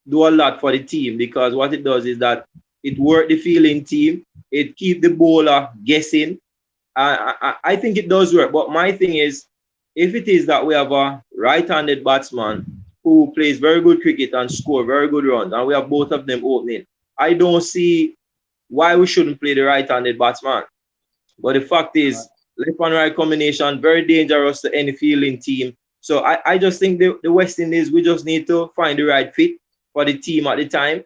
do a lot for the team, because what it does is that it work the fielding team, it keep the bowler guessing. I think it does work, but my thing is, if it is that we have a right-handed batsman who plays very good cricket and score very good runs, and we have both of them opening, I don't see why we shouldn't play the right-handed batsman. But the fact is, left and right combination, very dangerous to any fielding team. So I just think the West Indies, we just need to find the right fit for the team at the time.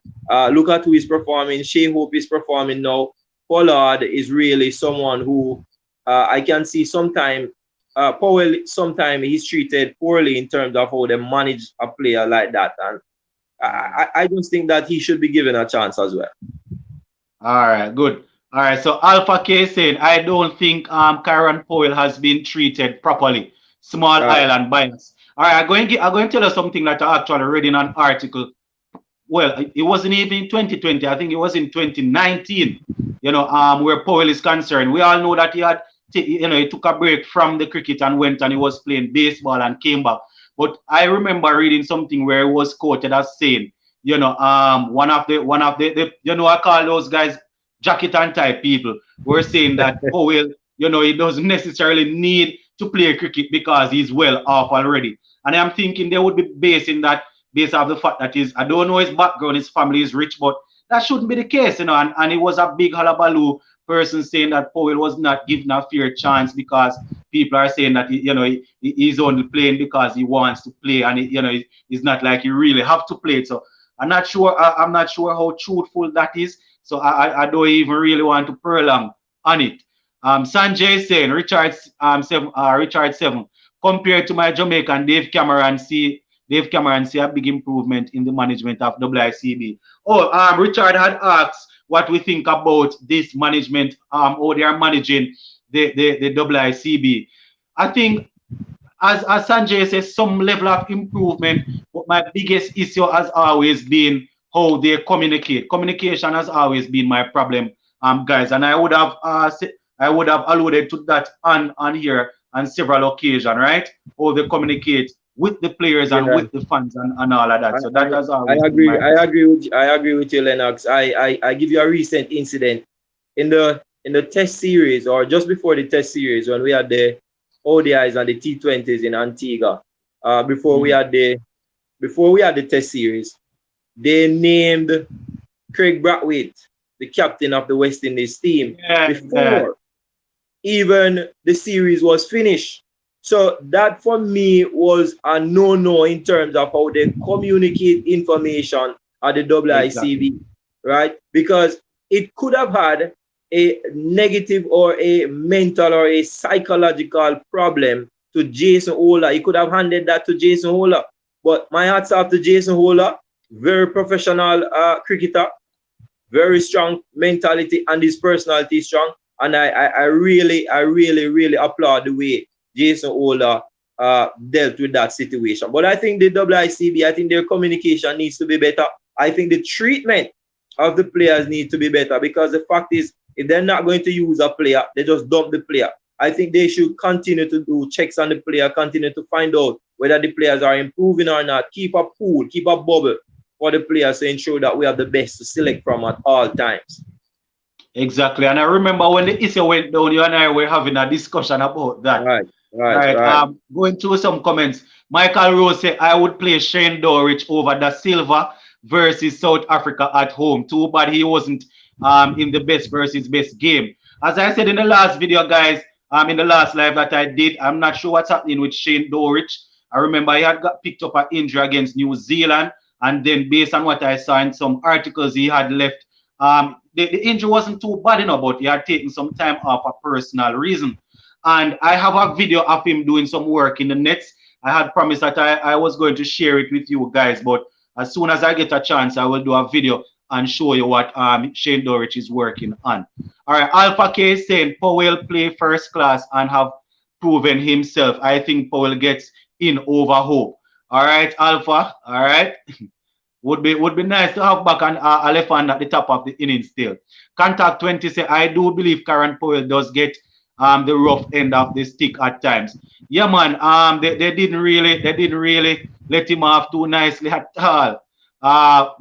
Look at who is performing. Shea Hope is performing now. Pollard is really someone who I can see sometime. Powell, sometimes he's treated poorly in terms of how they manage a player like that. And I just think that he should be given a chance as well. All right, good. All right, so Alpha K saying, I don't think Karen Powell has been treated properly. Small island bias. All right, I'm going to tell you something that I actually read in an article. Well, it wasn't even in 2020. I think it was in 2019. Where Powell is concerned. We all know that he took a break from the cricket and went and he was playing baseball and came back. But I remember reading something where it was quoted as saying, I call those guys jacket and tie people. Were saying that Powell, he doesn't necessarily need to play cricket because he's well off already. And I'm thinking they would be basing that based off the fact that I don't know his background, his family is rich, but that shouldn't be the case, and it was a big hullabaloo person saying that Powell was not given a fair chance because people are saying that he's only playing because he wants to play, and it's not like you really have to play. So I'm not sure how truthful that is. So I don't even really want to prolong on it. Sanjay is saying Richard 7 compared to my Jamaican Dave Cameron see a big improvement in the management of WICB. Oh, Richard had asked what we think about this management, how they are managing the WICB. I think, as Sanjay says, some level of improvement, but my biggest issue has always been how they communicate. Communication has always been my problem, guys, and I would have alluded to that on here on several occasions, right? How they communicate with the players and Yeah. with the fans and all of that. So that has I always been agree. my I agree with you, Lennox. I give you a recent incident in the test series, or just before the test series, when we had the ODIs and the T20s in Antigua. Before we had the test series, they named Craig Brathwaite the captain of the West Indies team before even the series was finished. So that for me was a no-no in terms of how they communicate information at the WICB, Exactly. right? Because it could have had a negative or a mental or a psychological problem to Jason Ola. He could have handed that to Jason Ola. But my hats off to Jason Ola, very professional cricketer, very strong mentality, and his personality is strong. And I really applaud the way Jason Ola dealt with that situation. But I think the WICB, I think their communication needs to be better. I think the treatment of the players needs to be better, because the fact is, if they're not going to use a player, they just dump the player. I think they should continue to do checks on the player, continue to find out whether the players are improving or not, keep a pool, keep a bubble for the players to ensure that we have the best to select from at all times. Exactly. And I remember when the issue went down, you and I were having a discussion about that. Right. Right. Going through some comments. Michael Rose said, I would play Shane Dorich over Da Silva versus South Africa at home. Too bad he wasn't in the best versus best game. As I said in the last video, guys, in the last live that I did, I'm not sure what's happening with Shane Dorich. I remember he had got picked up an injury against New Zealand, and then based on what I saw in some articles he had left, the injury wasn't too bad enough, but he had taken some time off for personal reason. And I have a video of him doing some work in the nets. I had promised that I was going to share it with you guys, but as soon as I get a chance, I will do a video and show you what Shane Dorich is working on. All right, Alpha K is saying Powell play first class and have proven himself. I think Powell gets in over hope. All right, Alpha. All right. Would be nice to have back an elephant at the top of the innings still. Contact 20 say I do believe Karen Powell does get the rough end of the stick at times. Yeah, man. They didn't really let him off too nicely at all.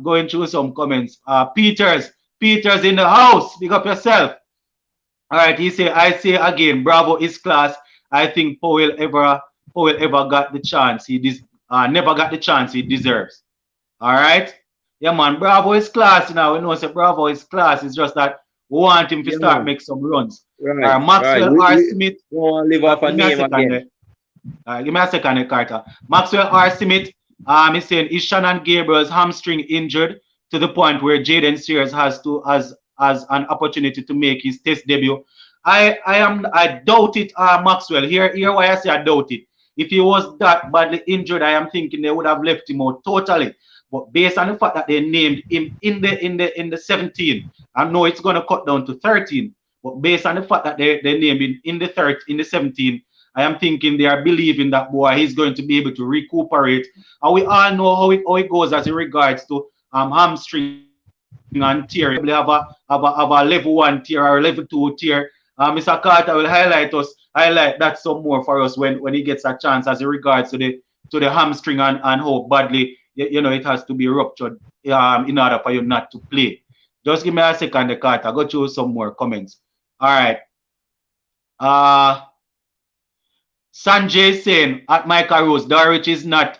Going through some comments. Peters in the house. Big up yourself. All right. He say I say again. Bravo is class. I think Powell ever got the chance. Never got the chance he deserves. All right. Yeah, man. Bravo is class now. We know say Bravo is class. It's just that we want him to start make some runs. Right. Maxwell R. Smith. Don't live off a name again. Give me a second, Carter. Maxwell R. Smith. He's saying is Shannon Gabriel's hamstring injured to the point where Jaden Sears has an opportunity to make his test debut. I doubt it, Maxwell. Here why I say I doubt it. If he was that badly injured, I am thinking they would have left him out totally. But based on the fact that they named him in the 17, I know it's going to cut down to 13. But based on the fact that they named him in the 17, I am thinking they are believing that boy he's going to be able to recuperate. And we all know how it goes as in regards to hamstring and tear. You can probably have a level one tear or a level two tear. Mr. Carter will highlight that some more for us when he gets a chance as in regards to the hamstring and how badly it has to be ruptured in order for you not to play. Just give me a second, Carter. Go through some more comments. All right. Uh Sanjay saying at Michael Rose, Darwich is not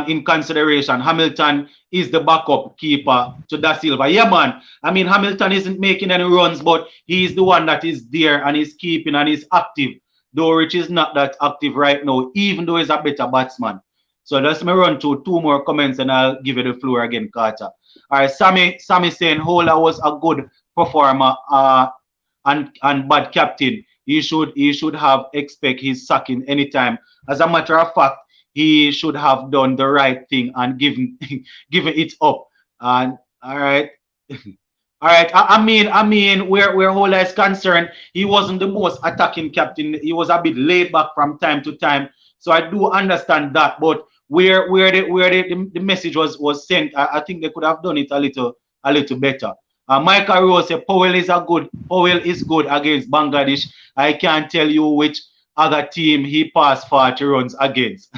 in consideration. Hamilton is the backup keeper to Da Silva. Yeah, man. I mean, Hamilton isn't making any runs, but he's the one that is there and is keeping and is active. Dorich is not that active right now, even though he's a better batsman. So let's me run through two more comments and I'll give you the floor again, Carter. All right, Sammy saying Hola was a good performer and bad captain. He should have expect his sacking anytime. As a matter of fact, he should have done the right thing and given given it up. And all right. All right. I mean, where Hola is concerned, he wasn't the most attacking captain. He was a bit laid back from time to time. So I do understand that. But where the message was sent, I think they could have done it a little better. Michael Rose said Powell is good against Bangladesh. I can't tell you which other team he passed 40 runs against.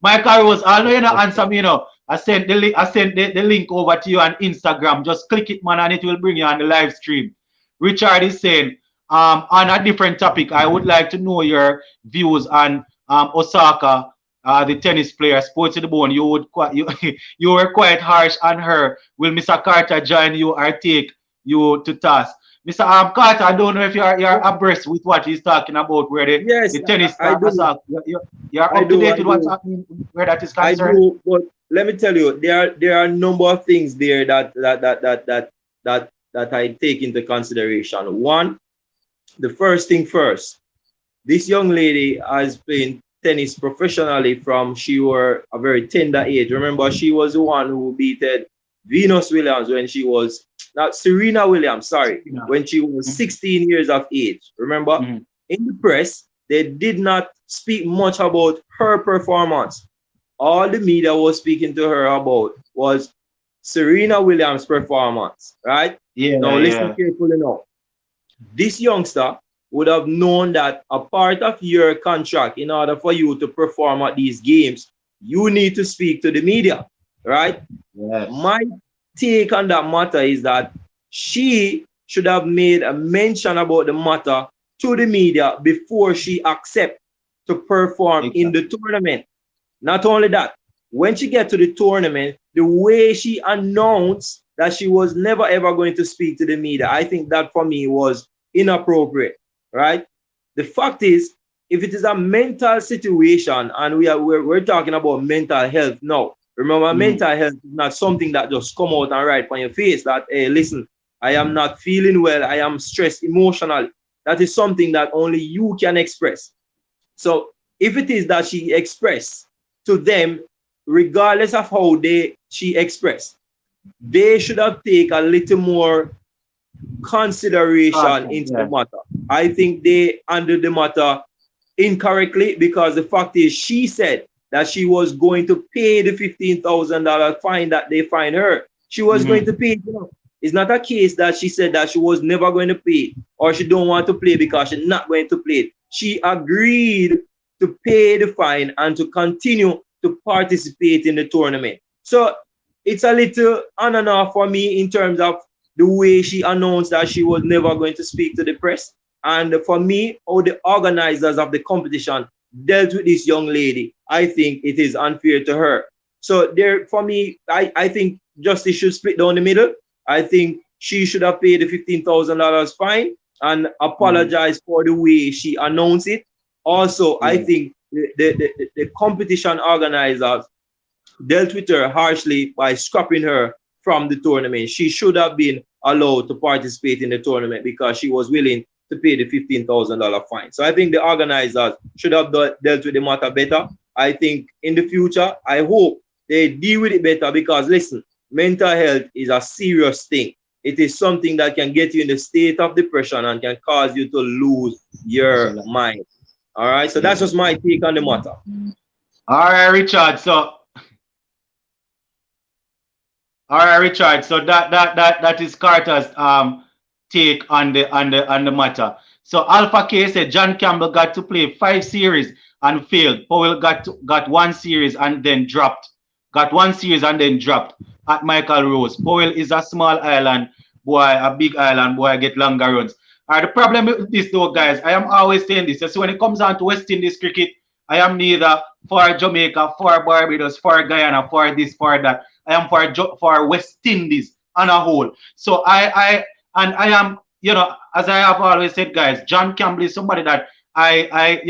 Michael Rose, I know you're not answer me, I sent the link over to you on Instagram. Just click it, man, and it will bring you on the live stream. Richard is saying, on a different topic, I would like to know your views on Osaka, the tennis player, Sports to the Bone. You were quite harsh on her. Will Mr. Carter join you or take you to task? Mr. Carter, I don't know if you're abreast with what he's talking about, where Yes, the tennis I star do. Osaka, you're I up to do. date I with what's do. happening where that is I concerned? do. But let me tell you, there are a number of things there that I take into consideration. One, the first thing first, this young lady has been tennis professionally from she were a very tender age. Remember, she was the one who beated Venus Williams when she was not Serena Williams, sorry, Yeah. when she was Mhm. 16 years of age. Remember, Mhm. in the press, they did not speak much about her performance. All the media was speaking to her about was Serena Williams' performance, right? Yeah, Now listen yeah. carefully now. This youngster would have known that a part of your contract, in order for you to perform at these games, you need to speak to the media, right? Yes. My take on that matter is that she should have made a mention about the matter to the media before she accept to perform in Exactly. the tournament. Not only that, when she get to the tournament, the way she announced that she was never ever going to speak to the media, I think that for me was inappropriate, right? The fact is, if it is a mental situation and we're talking about mental health now, remember Mhm. mental health is not something that just come out and write on your face that, hey, listen, I am not feeling well, I am stressed emotionally. That is something that only you can express. So if it is that she expressed to them, regardless of how she expressed, they should have taken a little more consideration Caution. into the Yeah. matter. I think they handled the matter incorrectly because the fact is she said that she was going to pay the $15,000 fine that they fined her. She was going to Mhm. pay it. It's not a case that she said that she was never going to pay or she don't want to play because she's not going to play it. She agreed to pay the fine and to continue to participate in the tournament. So it's a little on and off for me in terms of the way she announced that she was never going to speak to the press. And for me, how the organizers of the competition dealt with this young lady, I think it is unfair to her. So there, for me, I think justice should split down the middle. I think she should have paid the $15,000 fine and Mhm. apologize for the way she announced it. Also, I Yeah. think the competition organizers dealt with her harshly by scrapping her from the tournament. She should have been allowed to participate in the tournament because she was willing to pay the $15,000 fine. So I think the organizers should have dealt with the matter better. I think in the future, I hope they deal with it better because listen, mental health is a serious thing. It is something that can get you in a state of depression and can cause you to lose That's a your lot. mind. All right, so that's just my take on the matter. All right, Richard. So all right, Richard. So that is Carter's take on the matter. So Alpha K said John Campbell got to play 5 series and failed. Powell got 1 series and then dropped. Got 1 series and then dropped at Michael Rose. Powell is a small island boy, a big island boy, get longer runs. All right, the problem with this though, guys, I am always saying this. So when it comes down to West Indies cricket, I am neither for Jamaica, for Barbados, for Guyana, for this, for that. I am for West Indies on a whole. So I am, as I have always said, guys, John Campbell is somebody that I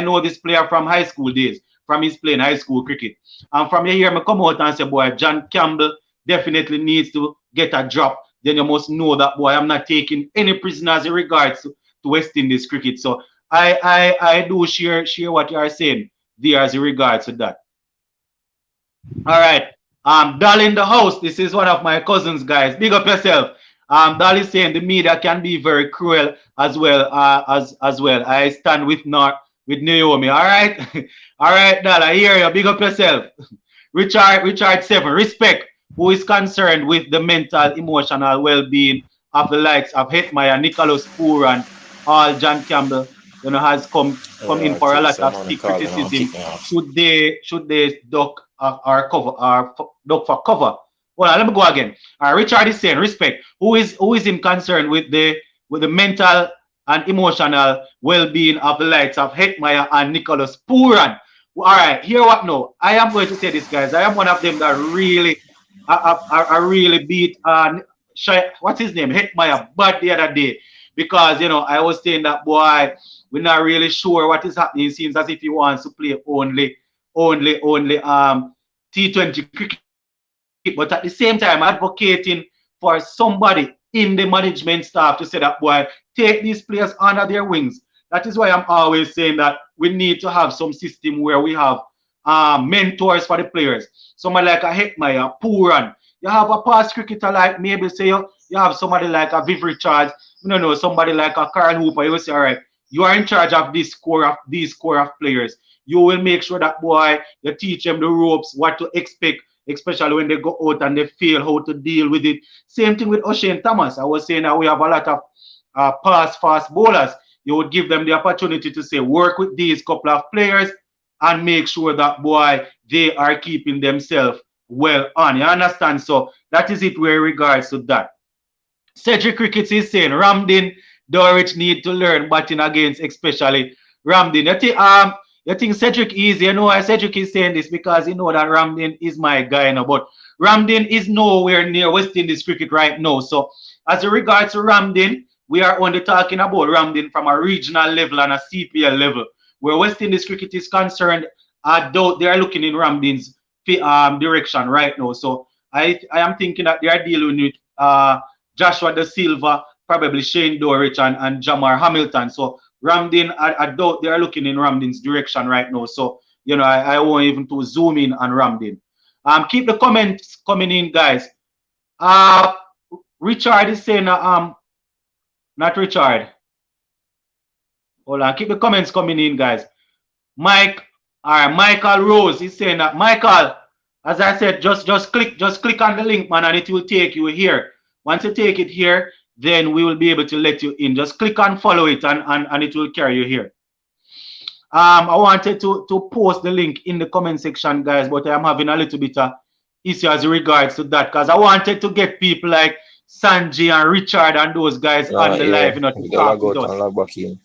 know this player from high school days, from his playing high school cricket. And from here, me come out and say, boy, John Campbell definitely needs to get a drop. Then you must know that, boy, I'm not taking any prisoners in regards to West Indies cricket. So I do share what you are saying there as in regards to that. All right. Dal in the house. This is one of my cousins, guys. Big up yourself. Dal is saying the media can be very cruel as well. As well. I stand with Naomi. All right. All right, Dal. I hear you. Big up yourself. Richard 7. Respect. Who is concerned with the mental, emotional well-being of the likes of Hetmeyer, Nicholas Pooran, all John Campbell, has come in for a lot of stick criticism. Should they duck or cover or duck for cover? Well, let me go again. Richard is saying, respect. Who is in concern with the mental and emotional well-being of the likes of Hetmeyer and Nicholas Pooran? All right, hear what now? I am going to say this, guys. I am one of them that really I really beat what's his name? Hetmeyer bad the other day. Because I was saying that, boy, we're not really sure what is happening. It seems as if he wants to play only T20 cricket. But at the same time, advocating for somebody in the management staff to say that, boy, take these players under their wings. That is why I'm always saying that we need to have some system where we have mentors for the players. Somebody like a Hetmeyer, Pooran. You have a past cricketer like maybe say you have somebody like a Viv Richards, somebody like a Carl Hooper. You will say, all right, you are in charge of these core of players. You will make sure that, boy, you teach them the ropes, what to expect, especially when they go out and they feel how to deal with it. Same thing with O'Shane Thomas. I was saying that we have a lot of fast bowlers. You would give them the opportunity to say, work with these couple of players and make sure that, boy, they are keeping themselves well on. You understand? So that is it with regards to that. Cedric Crickets is saying Ramdin, Dorich need to learn batting against, especially Ramdin. You think Cedric easy? Why Cedric is saying this? Because that Ramdin is my guy now. But Ramdin is nowhere near West Indies cricket right now. So as regards to Ramdin, we are only talking about Ramdin from a regional level and a CPL level. Where West Indies cricket is concerned, I doubt they are looking in Ramdin's direction right now. So I am thinking that they are dealing with Joshua De Silva, probably Shane Dorich and Jamar Hamilton. So Ramdin, I doubt they are looking in Ramdin's direction right now. So I won't even to zoom in on Ramdin. Keep the comments coming in, guys. Richard is saying not Richard. Hold on, keep the comments coming in, guys. Michael Rose is saying that, Michael, as I said, just click on the link, man, and it will take you here. Once you take it here, then we will be able to let you in. Just click and follow it, and it will carry you here. I wanted to post the link in the comment section, guys, but I'm having a little bit of issue as regards to that, because I wanted to get people like Sanji and Richard and those guys on the live, to talk with us.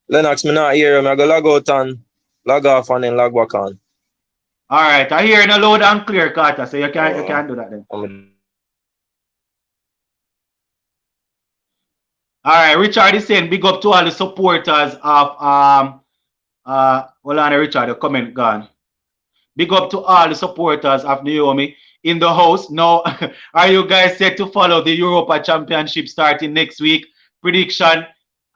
Lennox, me not hear him. I go log out and log off and then log back on. All right, I hear it loud and clear, Carter, so you can't do that then. All right, Richard is saying big up to all the supporters of hold on, Richard, the comment gone. Big up to all the supporters of Naomi in the house. Now, are you guys set to follow the Europa Championship starting next week? Prediction,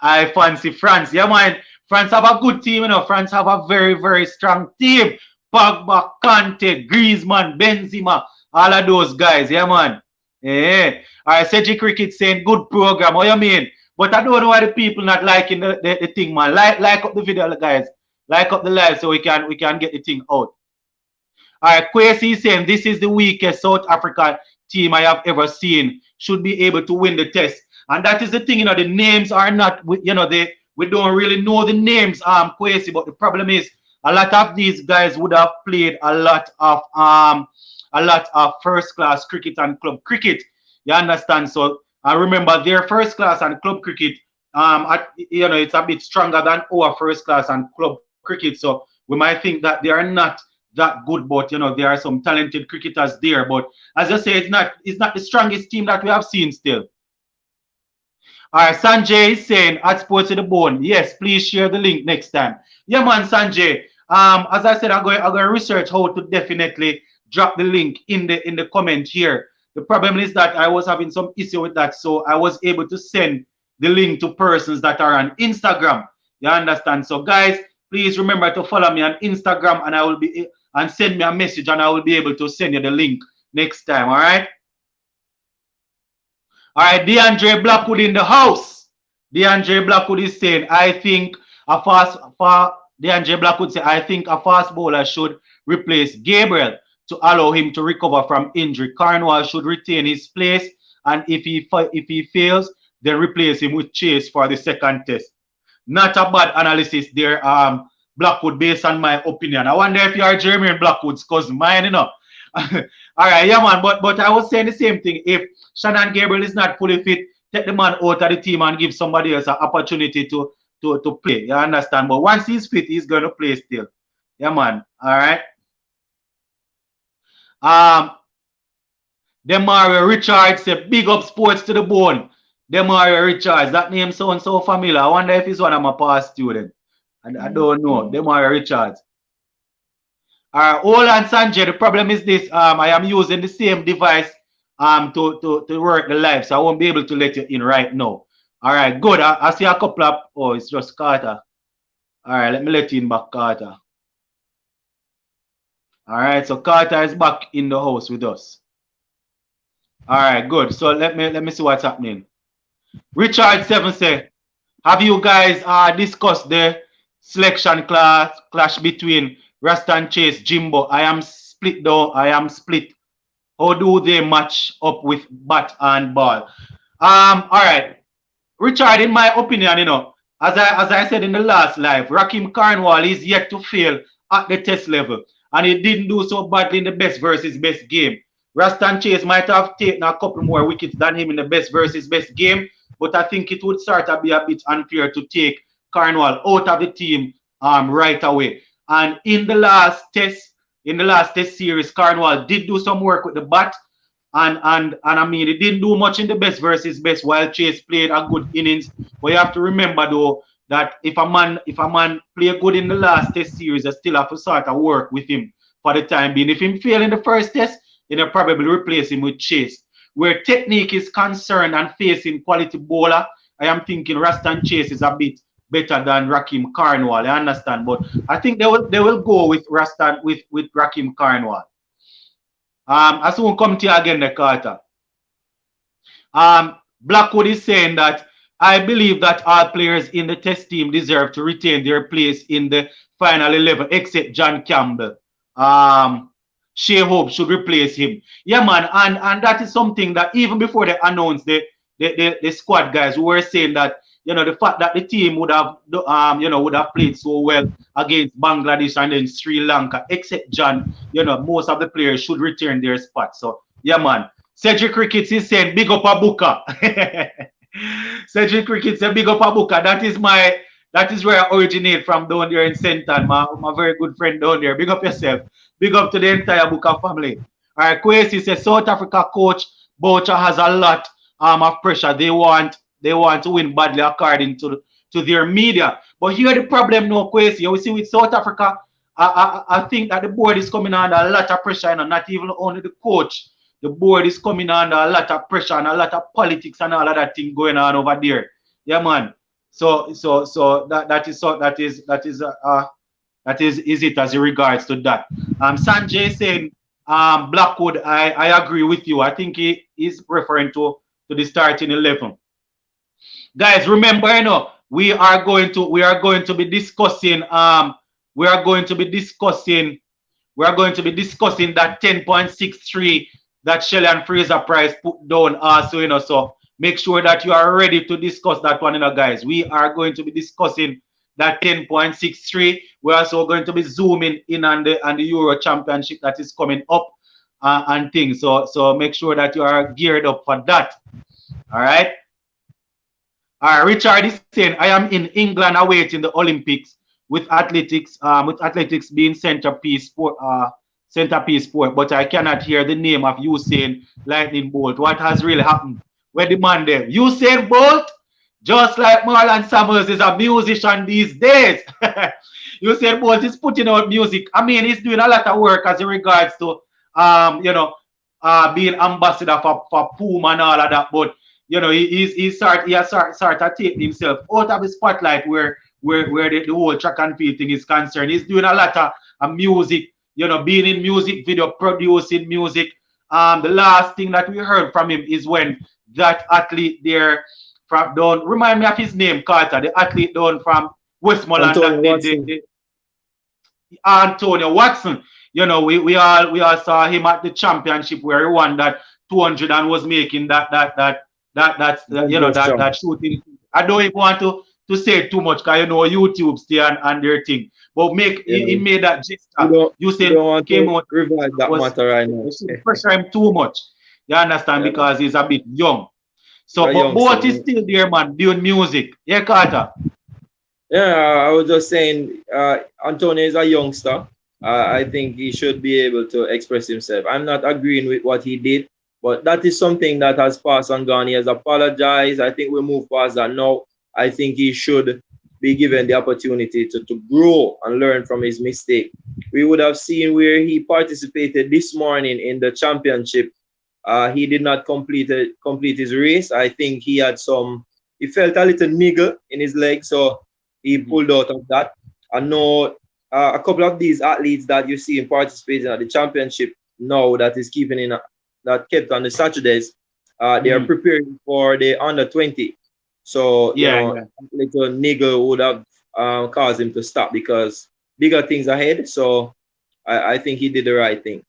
I fancy France. Yeah, man. France have a good team, France have a very, very strong team. Pogba, Kante, Griezmann, Benzema, all of those guys. Yeah, man. Yeah. All right, Cedric Cricket saying good program. What you mean? But I don't know why the people not liking the thing, man. Like up the video, guys. Like up the live so we can get the thing out. All right, Kwesi is saying this is the weakest South African team I have ever seen. Should be able to win the test, and that is the thing. The names are not. We don't really know the names. Kwesi, but the problem is a lot of these guys would have played a lot of first class cricket and club cricket. You understand? So I remember their first class and club cricket. It's a bit stronger than our first class and club cricket. So we might think that they are not that good, but there are some talented cricketers there. But as I say, it's not the strongest team that we have seen still. All right, Sanjay is saying at Sports to the Bone. Yes, please share the link next time. Yeah, man, Sanjay. As I said, I'm going to research how to definitely drop the link in the comment here. The problem is that I was having some issue with that, so I was able to send the link to persons that are on Instagram. You understand? So, guys, please remember to follow me on Instagram, and send me a message, and I will be able to send you the link next time. All right. All right, DeAndre Blackwood in the house. DeAndre Blackwood is saying, DeAndre Blackwood said, I think a fast bowler should replace Gabriel to allow him to recover from injury. Cornwall should retain his place, and if he fails, then replace him with Chase for the second test. Not a bad analysis there, Blackwood, based on my opinion. I wonder if you are Jermaine Blackwood's cousin, mine. All right, yeah, man. But I was saying the same thing. If Shannon Gabriel is not fully fit, take the man out of the team and give somebody else an opportunity to play. You understand? But once he's fit, he's going to play still. Yeah, man. All right. Demario Richards said, big up Sports to the Bone. Demario Richards, that name sounds so familiar. I wonder if he's one of my past students. I don't know. Demario Richards. All right, hold on, Sanjay. The problem is this. I am using the same device to work the live, so I won't be able to let you in right now. All right, good. I see a couple of. Oh, it's just Carter. All right, let me let you in back, Carter. All right, so Carter is back in the house with us. All right, good. So let me see what's happening. Richard Seven say, have you guys discussed the selection clash between Rasta and Chase Jimbo? I am split though. I am split. How do they match up with bat and ball? All right, Richard. In my opinion, as I said in the last live, Rakim Cornwall is yet to fail at the test level, and he didn't do so badly in the best versus best game. Rasta and Chase might have taken a couple more wickets than him in the best versus best game, but I think it would start to be a bit unfair to take Cornwall out of the team right away. And in the last test series, Cornwall did do some work with the bat, and I mean, he didn't do much in the best versus best while Chase played a good innings. But you have to remember though that if a man play good in the last test series, I still have to sort of work with him for the time being. If him fail in the first test, then you probably replace him with Chase. Where technique is concerned and facing quality bowler, I am thinking Rastan Chase is a bit better than Rakim Cornwall. I understand, but I think they will go with Rastan with Rakim Cornwall. I soon come to you again, the Carter. Blackwood is saying that I believe that all players in the test team deserve to retain their place in the final 11, except John Campbell. Shea Hope should replace him. Yeah, man, and that is something that even before they announced the squad guys, we were saying that the fact that the team would have played so well against Bangladesh and then Sri Lanka, except John, most of the players should return their spot. So yeah, man. Cedric Crickets is saying big up Abuka. Cedric Crickets said big up Abuka. That is where I originate from down there in Senton. My very good friend down there. Big up yourself. Big up to the entire Buka family. All right, Kwesi says South Africa coach Boucher has a lot of pressure. They want to win badly according to their media. But here the problem now, Kwesi, you see with South Africa, I think that the board is coming under a lot of pressure, not even only the coach. The board is coming under a lot of pressure and a lot of politics and all of that thing going on over there. Yeah, man. So that is it as regards to that. Sanjay saying Blackwood, I agree with you. I think he is referring to the starting 11. Guys, remember, we are going to be discussing we are going to be discussing we are going to be discussing that 10.63 that Shelly-Ann Fraser Pryce put down also, so make sure that you are ready to discuss that one, guys. We are going to be discussing that 10.63. We're also going to be zooming in on the Euro Championship that is coming up, and things. So make sure that you are geared up for that. All right. All right. Richard is saying, I am in England awaiting the Olympics with athletics being centerpiece sport, but I cannot hear the name of Usain Lightning Bolt. What has really happened? Where the man there? Usain Bolt, just like Marlon Summers, is a musician these days. Usain Bolt is putting out music. I mean, he's doing a lot of work as in regards to being ambassador for Puma and all of that. But he has started taking himself out of the spotlight where the whole track and field thing is concerned. He's doing a lot of music, being in music video, producing music. The last thing that we heard from him is when that athlete there from down, remind me of his name, Carter, the athlete down from Westmoreland Antonio that did Watson. the Antonio Watson. We all saw him at the championship where he won that 200 and was making that shooting. I don't even want to say too much because YouTube stay and their thing. But Yeah. he made that We gesture. don't You we said don't want came to out revive that was matter right now. pressure him too much. You understand? Yeah, Because he's a bit young. you're So, a but youngster. both is still there, man, doing music. Yeah, Carter. Yeah, I was just saying, Antonio is a youngster. I think he should be able to express himself. I'm not agreeing with what he did, but that is something that has passed and gone. He has apologized. I think we move past that now. I think he should be given the opportunity to grow and learn from his mistake. We would have seen where he participated this morning in the championship. He did not complete his race. I think he felt a little niggle in his leg, so he pulled out of that. I know a couple of these athletes that you see participating at the championship now that kept on the Saturdays, they are preparing for the under 20. So, Yeah, a little niggle would have caused him to stop because bigger things ahead. So I think he did the right thing.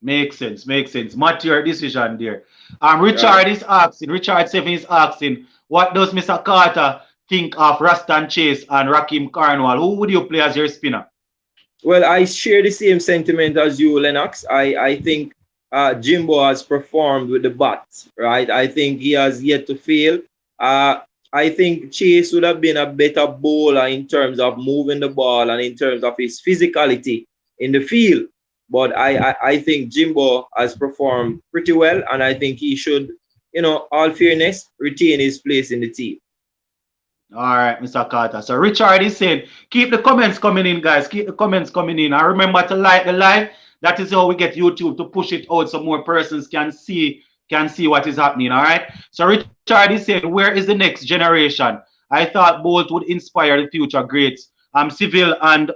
makes sense, makes sense. Mature your decision there. Right. Richard Seven is asking, what does Mr. Carter think of Rastan Chase and Rakim Carnival? Who would you play as your spinner? Well, I share the same sentiment as you, Lennox. I think Jimbo has performed with the bat, right? I think he has yet to fail. Uh, I think Chase would have been a better bowler in terms of moving the ball and in terms of his physicality in the field. But I think Jimbo has performed pretty well, and I think he should, all fairness, retain his place in the team. All right, Mr. Carter. So Richard is saying, keep the comments coming in, guys. Keep the comments coming in. And remember to like the live. That is how we get YouTube to push it out so more persons can see what is happening. All right. So Richard is saying, where is the next generation? I thought Bolt would inspire the future greats. Civil and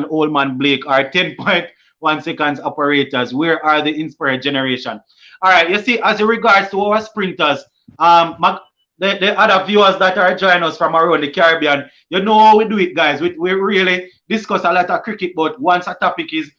old man Blake are 10.1 seconds operators. Where are the inspired generation? All right. You see, as in regards to our sprinters, the other viewers that are joining us from around the Caribbean, you know how we do it, guys. We really discuss a lot of cricket, but once a topic is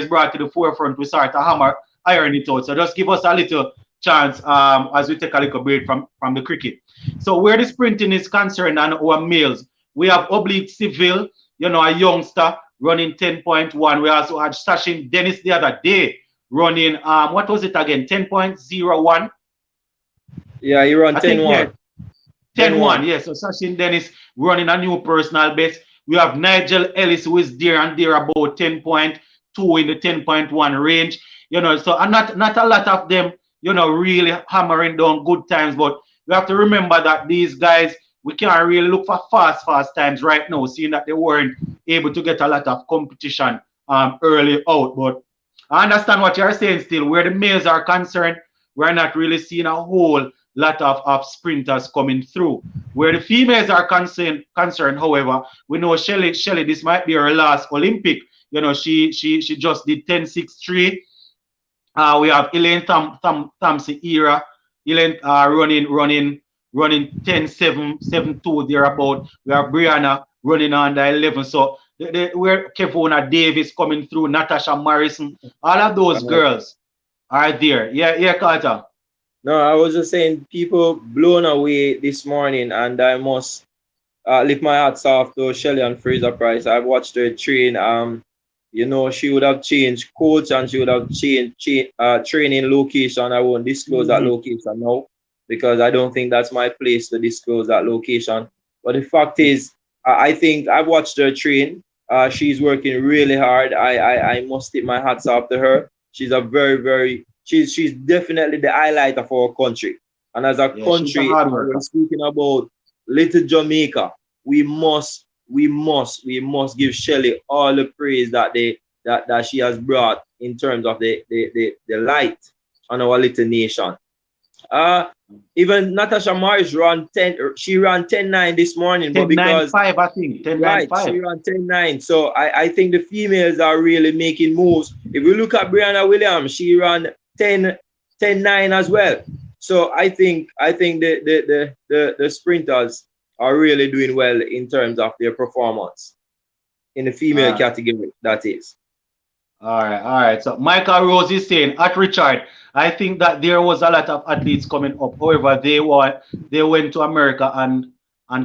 brought to the forefront, we start to iron it out. So just give us a little chance as we take a little break from the cricket. So where the sprinting is concerned and our males, we have Oblique Civil, a youngster running 10.1. We also had Sachin Dennis the other day running, what was it again, 10.01? Yeah, he run I think, 10-1. 10-1, yes. So Sachin Dennis running a new personal best. We have Nigel Ellis who is there and there about 10.2 in the 10.1 range. So and not a lot of them, really hammering down good times. But we have to remember that these guys, we can't really look for fast times right now, seeing that they weren't able to get a lot of competition early out. But I understand what you're saying still. Where the males are concerned, we're not really seeing a whole lot of sprinters coming through. Where the females are concerned, however, we know Shelly, this might be her last Olympic. She just did 10.63. We have Elaine Thompson era. Elaine running running 10-7, 7-2 thereabout. We have Brianna running under 11. So where Kevona Davis coming through, Natasha Morrison, all of those girls are there. Yeah, Carter. No, I was just saying people blown away this morning, and I must lift my hats off to Shelly-Ann Fraser Pryce. I've watched her train. She would have changed coach and she would have changed training location. I won't disclose that location now because I don't think that's my place to disclose that location. But the fact is, I think I've watched her train. She's working really hard. I must tip my hats off to her. She's a she's definitely the highlight of our country. And as a country, we're speaking about little Jamaica. We must give Shelly all the praise that she has brought in terms of the light on our little nation. Even Natasha Morris ran 10-9 this morning, but because 10-9-5, I think 10-9-5. She ran 10-9. So I think the females are really making moves. If we look at Brianna Williams, she ran 10-9 as well. So I think the sprinters are really doing well in terms of their performance in the female category, that is. All right. So Michael Rose is saying, at Richard, I think that there was a lot of athletes coming up. However, they went to America and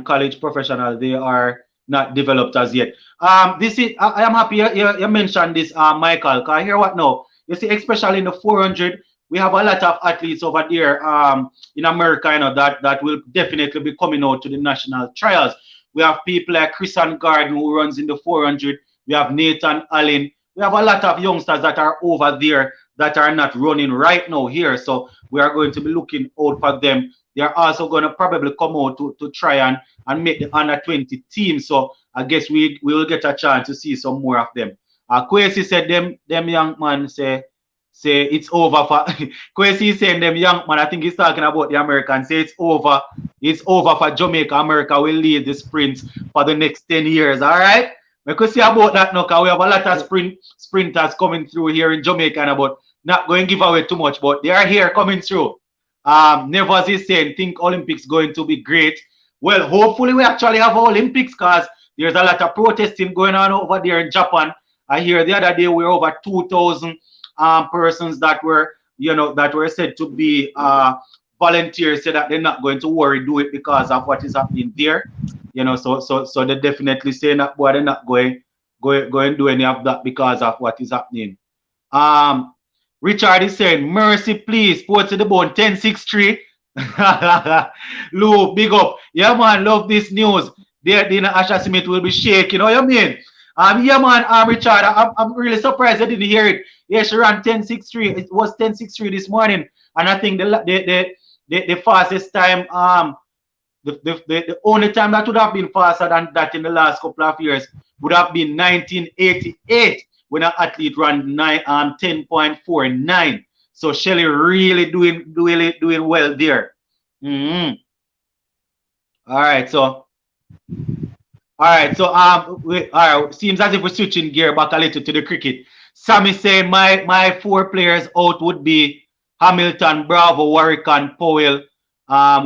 college professional. They are not developed as yet. I am happy you mentioned this, Michael, because hear what now? You see, especially in the 400, we have a lot of athletes over there in America, that will definitely be coming out to the national trials. We have people like Chris Garden who runs in the 400. We have Nathan Allen. We have a lot of youngsters that are over there that are not running right now here. So we are going to be looking out for them. They are also going to probably come out to try and make the under 20 team. So I guess we will get a chance to see some more of them. Kwesi said them young man say it's over for Kwesi saying them young man, I think he's talking about the Americans, say it's over for Jamaica. America will lead the sprints for the next 10 years. All right. We could see about that now, because we have a lot of sprinters coming through here in Jamaica, but not going to give away too much, but they are here coming through. Nevers is saying, think Olympics going to be great. Well, hopefully we actually have Olympics, because there's a lot of protesting going on over there in Japan. I hear the other day we were over 2,000 persons that were said to be volunteers, said that they're not going to do it because of what is happening there. So they definitely saying that boy, they're not going to do any of that because of what is happening. Richard is saying, mercy, please, sports to the bone, 10-6-3. Lou, big up. Yeah, man, love this news. Asha Smith will be shaking. You know what I mean? Yeah, man, Richard, I'm really surprised I didn't hear it. Yeah, she ran 10-6-3. It was 10-6-3 this morning. And I think the fastest time, the only time that would have been faster than that in the last couple of years would have been 1988 when an athlete ran 10.49. So Shelly really doing well there. All right, so seems as if we're switching gear back a little to the cricket. Sammy saying my 4 players out would be Hamilton, Bravo, Warwick, and Powell.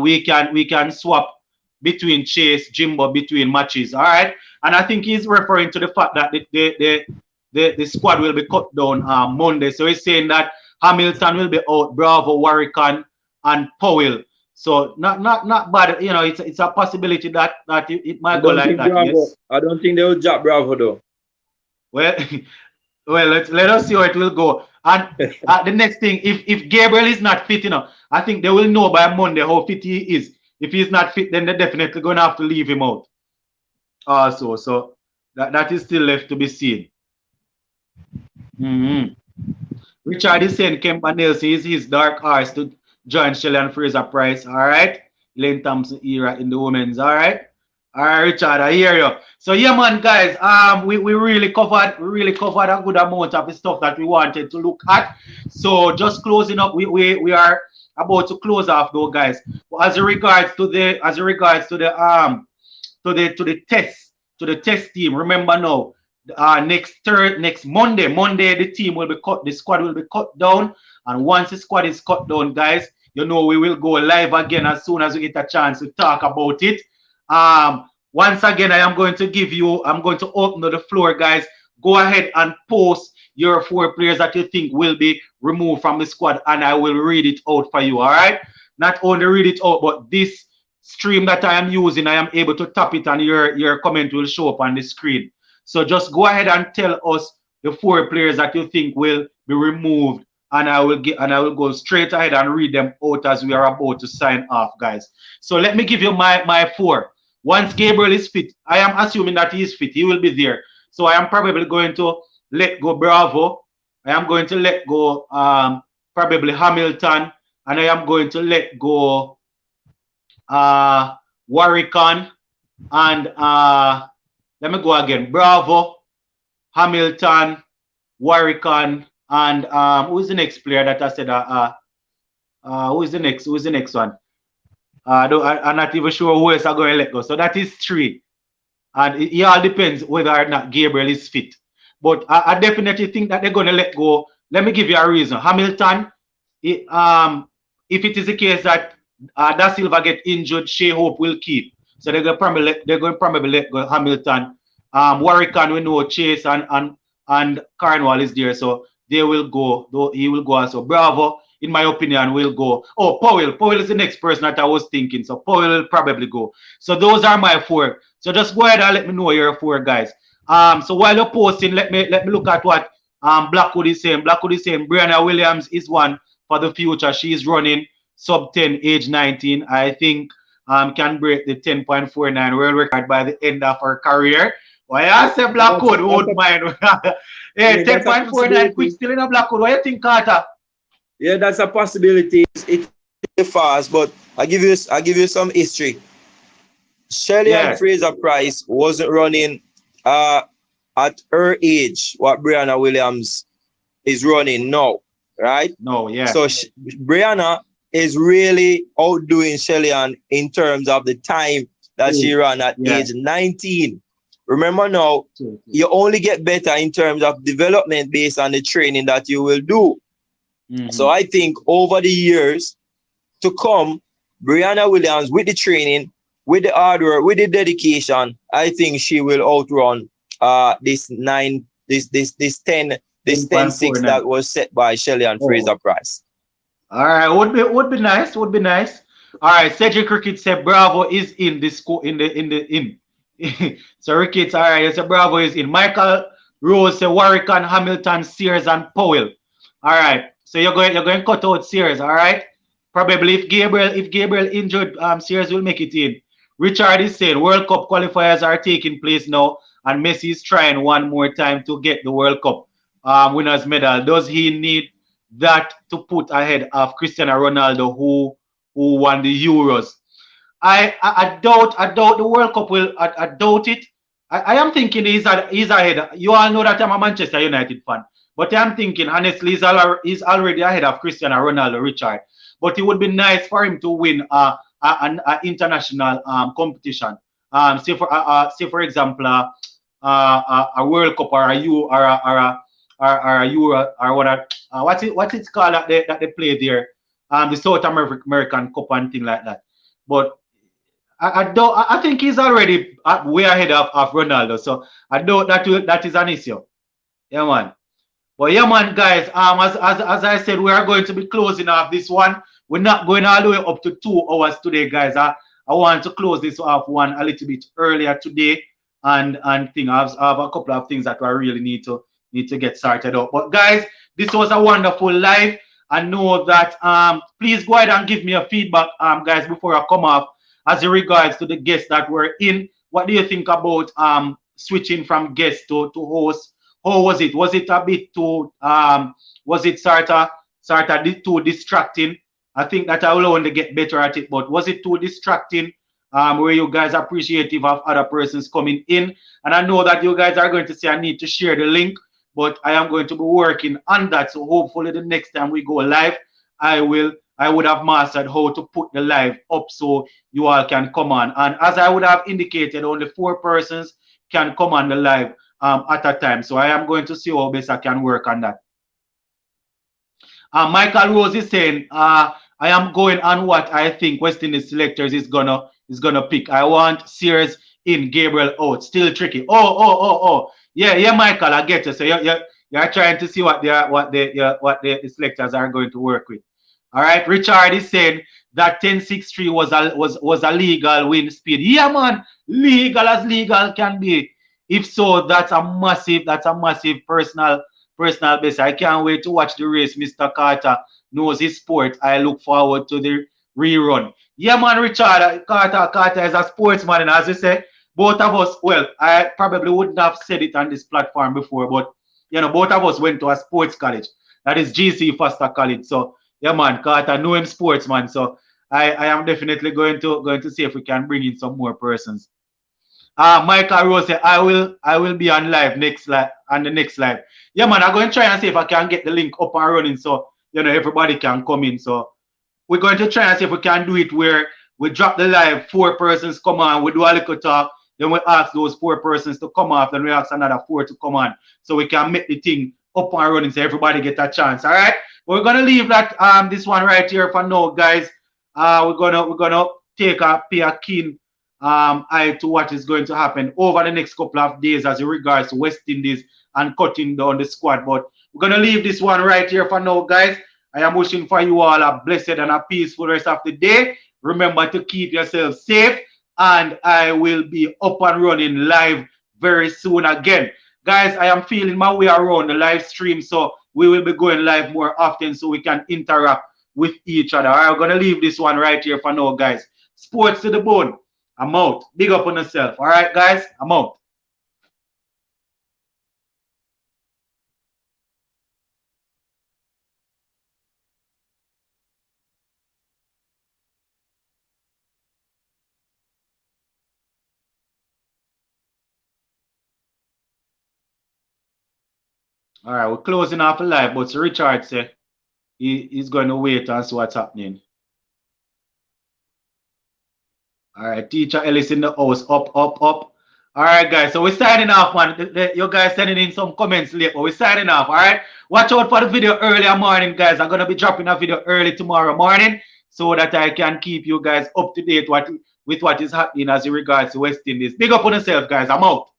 We can swap between Chase, Jimbo, between matches. All right, and I think he's referring to the fact that the squad will be cut down Monday. So he's saying that Hamilton will be out, Bravo, Warwick, and Powell. So not bad. It's a possibility that it might go like that. Yes. I don't think they will drop Bravo though. Well, let us see how it will go. And the next thing, if Gabriel is not fit, I think they will know by Monday how fit he is. If he's not fit, then they're definitely going to have to leave him out. Also, so that is still left to be seen. Richard is saying Kemba Nelson is his dark horse to join Shelly-Ann Fraser Pryce. All right. Lane Thompson era in the women's. All right. All right, Richard, I hear you. So yeah, man, guys, we really covered a good amount of the stuff that we wanted to look at. So just closing up, we are about to close off though, guys. As regards to the test team, remember now, next Monday the team will be cut, the squad will be cut down, and once the squad is cut down, guys, you know we will go live again as soon as we get a chance to talk about it. Once again, I'm going to open the floor, guys. Go ahead and post your 4 players that you think will be removed from the squad, and I will read it out for you. All right. Not only read it out, but this stream that I am using, I am able to tap it, and your comment will show up on the screen. So just go ahead and tell us the 4 players that you think will be removed, and I will go straight ahead and read them out as we are about to sign off, guys. So let me give you my 4. Once Gabriel is fit, I am assuming that he is fit. He will be there. So I am probably going to let go Bravo. I am going to let go probably Hamilton, and I am going to let go Warwickon, and let me go again. Bravo, Hamilton, Warwickon, and who is the next player that I said? Who is the next? Who is the next one? I'm not even sure who else I'm going to let go. So that is 3. And it all depends whether or not Gabriel is fit. But I definitely think that they're going to let go. Let me give you a reason. Hamilton, if it is the case that Da Silva get injured, Shea Hope will keep. So they're going to probably let go Hamilton. Warwickon, we know Chase and Carnwall is there, so they will go. Though he will go also. Bravo, in my opinion, will go. Oh, Powell. Powell is the next person that I was thinking. So Powell will probably go. So those are my 4. So just go ahead and let me know your 4, guys. So while you're posting, let me look at what Blackwood is saying. Blackwood is saying Brianna Williams is one for the future. She's running sub 10, age 19. I think can break the 10.49 world record by the end of her career. Why I say Blackwood won't mind. Hey, 10.49 quick still in a Blackwood. What do you think, Carter? Yeah, that's a possibility. It's fast, but I give you some history. Shelly-Ann Fraser Pryce wasn't running at her age what Brianna Williams is running now, right? No, yeah. So Brianna is really outdoing Shelly-Ann in terms of the time that she ran at age 19. Remember now, you only get better in terms of development based on the training that you will do. So I think over the years to come, Brianna Williams, with the training, with the hard work, with the dedication, I think she will outrun this 10-6 that was set by Shelly-Ann Fraser Pryce. All right, would be nice. All right, Cedric Ricketts said Bravo is in this school in. So Ricketts, all right, so Bravo is in. Michael Rose said Warwickon, Hamilton, Sears, and Powell. All right, so you're going to cut out Sears, all right? Probably if Gabriel injured, Sears will make it in. Richard is saying World Cup qualifiers are taking place now, and Messi is trying one more time to get the World Cup winners medal. Does he need that to put ahead of Cristiano Ronaldo, who won the Euros? I doubt the World Cup will. I doubt it. I am thinking he's ahead. You all know that I'm a Manchester United fan, but I'm thinking honestly he's already ahead of Cristiano Ronaldo, Richard. But it would be nice for him to win an international competition. Say for example a World Cup or a Euro or what's it called that they play there, the South American Cup and thing like that. But I think he's already way ahead of Ronaldo, so I doubt that is an issue. Yeah, man. But yeah, man, guys. As I said, we are going to be closing off this one. We're not going all the way up to 2 hours today, guys. I want to close this off one a little bit earlier today, and thing. I have a couple of things that I really need to get started out. But guys, this was a wonderful live. I know that please go ahead and give me a feedback, guys, before I come off, as in regards to the guests that were in. What do you think about switching from guest to host? How was it? Was it a bit too was it sort of too distracting? I think that I will only get better at it, but was it too distracting? Where you guys are appreciative of other persons coming in? And I know that you guys are going to say I need to share the link, but I am going to be working on that. So hopefully the next time we go live, I would have mastered how to put the live up so you all can come on. And as I would have indicated, only 4 persons can come on the live at a time. So I am going to see how best I can work on that. Michael Rose is saying, I am going on what I think West Indies selectors is gonna pick. I want Sears in, Gabriel out. Still tricky. Oh. Yeah, Michael, I get you. So you're trying to see what the selectors are going to work with. All right, Richard is saying that 10-6-3 was a legal win speed. Yeah, man, legal as legal can be. If so, that's a massive personal best. I can't wait to watch the race. Mr. Carter knows his sport. I look forward to the rerun. Yeah, man, Richard Carter is a sportsman, and as you say, both of us. Well, I probably wouldn't have said it on this platform before, but both of us went to a sports college. That is GC Foster College. So yeah, man, Carter know him sportsman. So I am definitely going to see if we can bring in some more persons. Michael Rose said, I will be on live on the next live. Yeah, man, I'm going to try and see if I can get the link up and running so everybody can come in. So we're going to try and see if we can do it where we drop the live, 4 persons come on, we do a little talk, then we ask those 4 persons to come off, then we ask another 4 to come on, so we can make the thing up and running so everybody get a chance. All right, we're gonna leave that this one right here for now, guys. We're gonna pay a keen eye to what is going to happen over the next couple of days as regards to West Indies and cutting down the squad. But we're gonna leave this one right here for now, guys. I am wishing for you all a blessed and a peaceful rest of the day. Remember to keep yourself safe, and I will be up and running live very soon again. Guys, I am feeling my way around the live stream, so we will be going live more often so we can interact with each other. All right, I'm going to leave this one right here for now, guys. Sports to the bone. I'm out. Big up on yourself. All right, guys, I'm out. All right, we're closing off the live, but Richard said he's going to wait and see what's happening. All right, Teacher Ellis in the house. Up. All right, guys. So we're signing off, man. You guys sending in some comments late, but we're signing off. All right. Watch out for the video earlier morning, guys. I'm gonna be dropping a video early tomorrow morning so that I can keep you guys up to date with what is happening as regards to West Indies. Big up on yourself, guys. I'm out.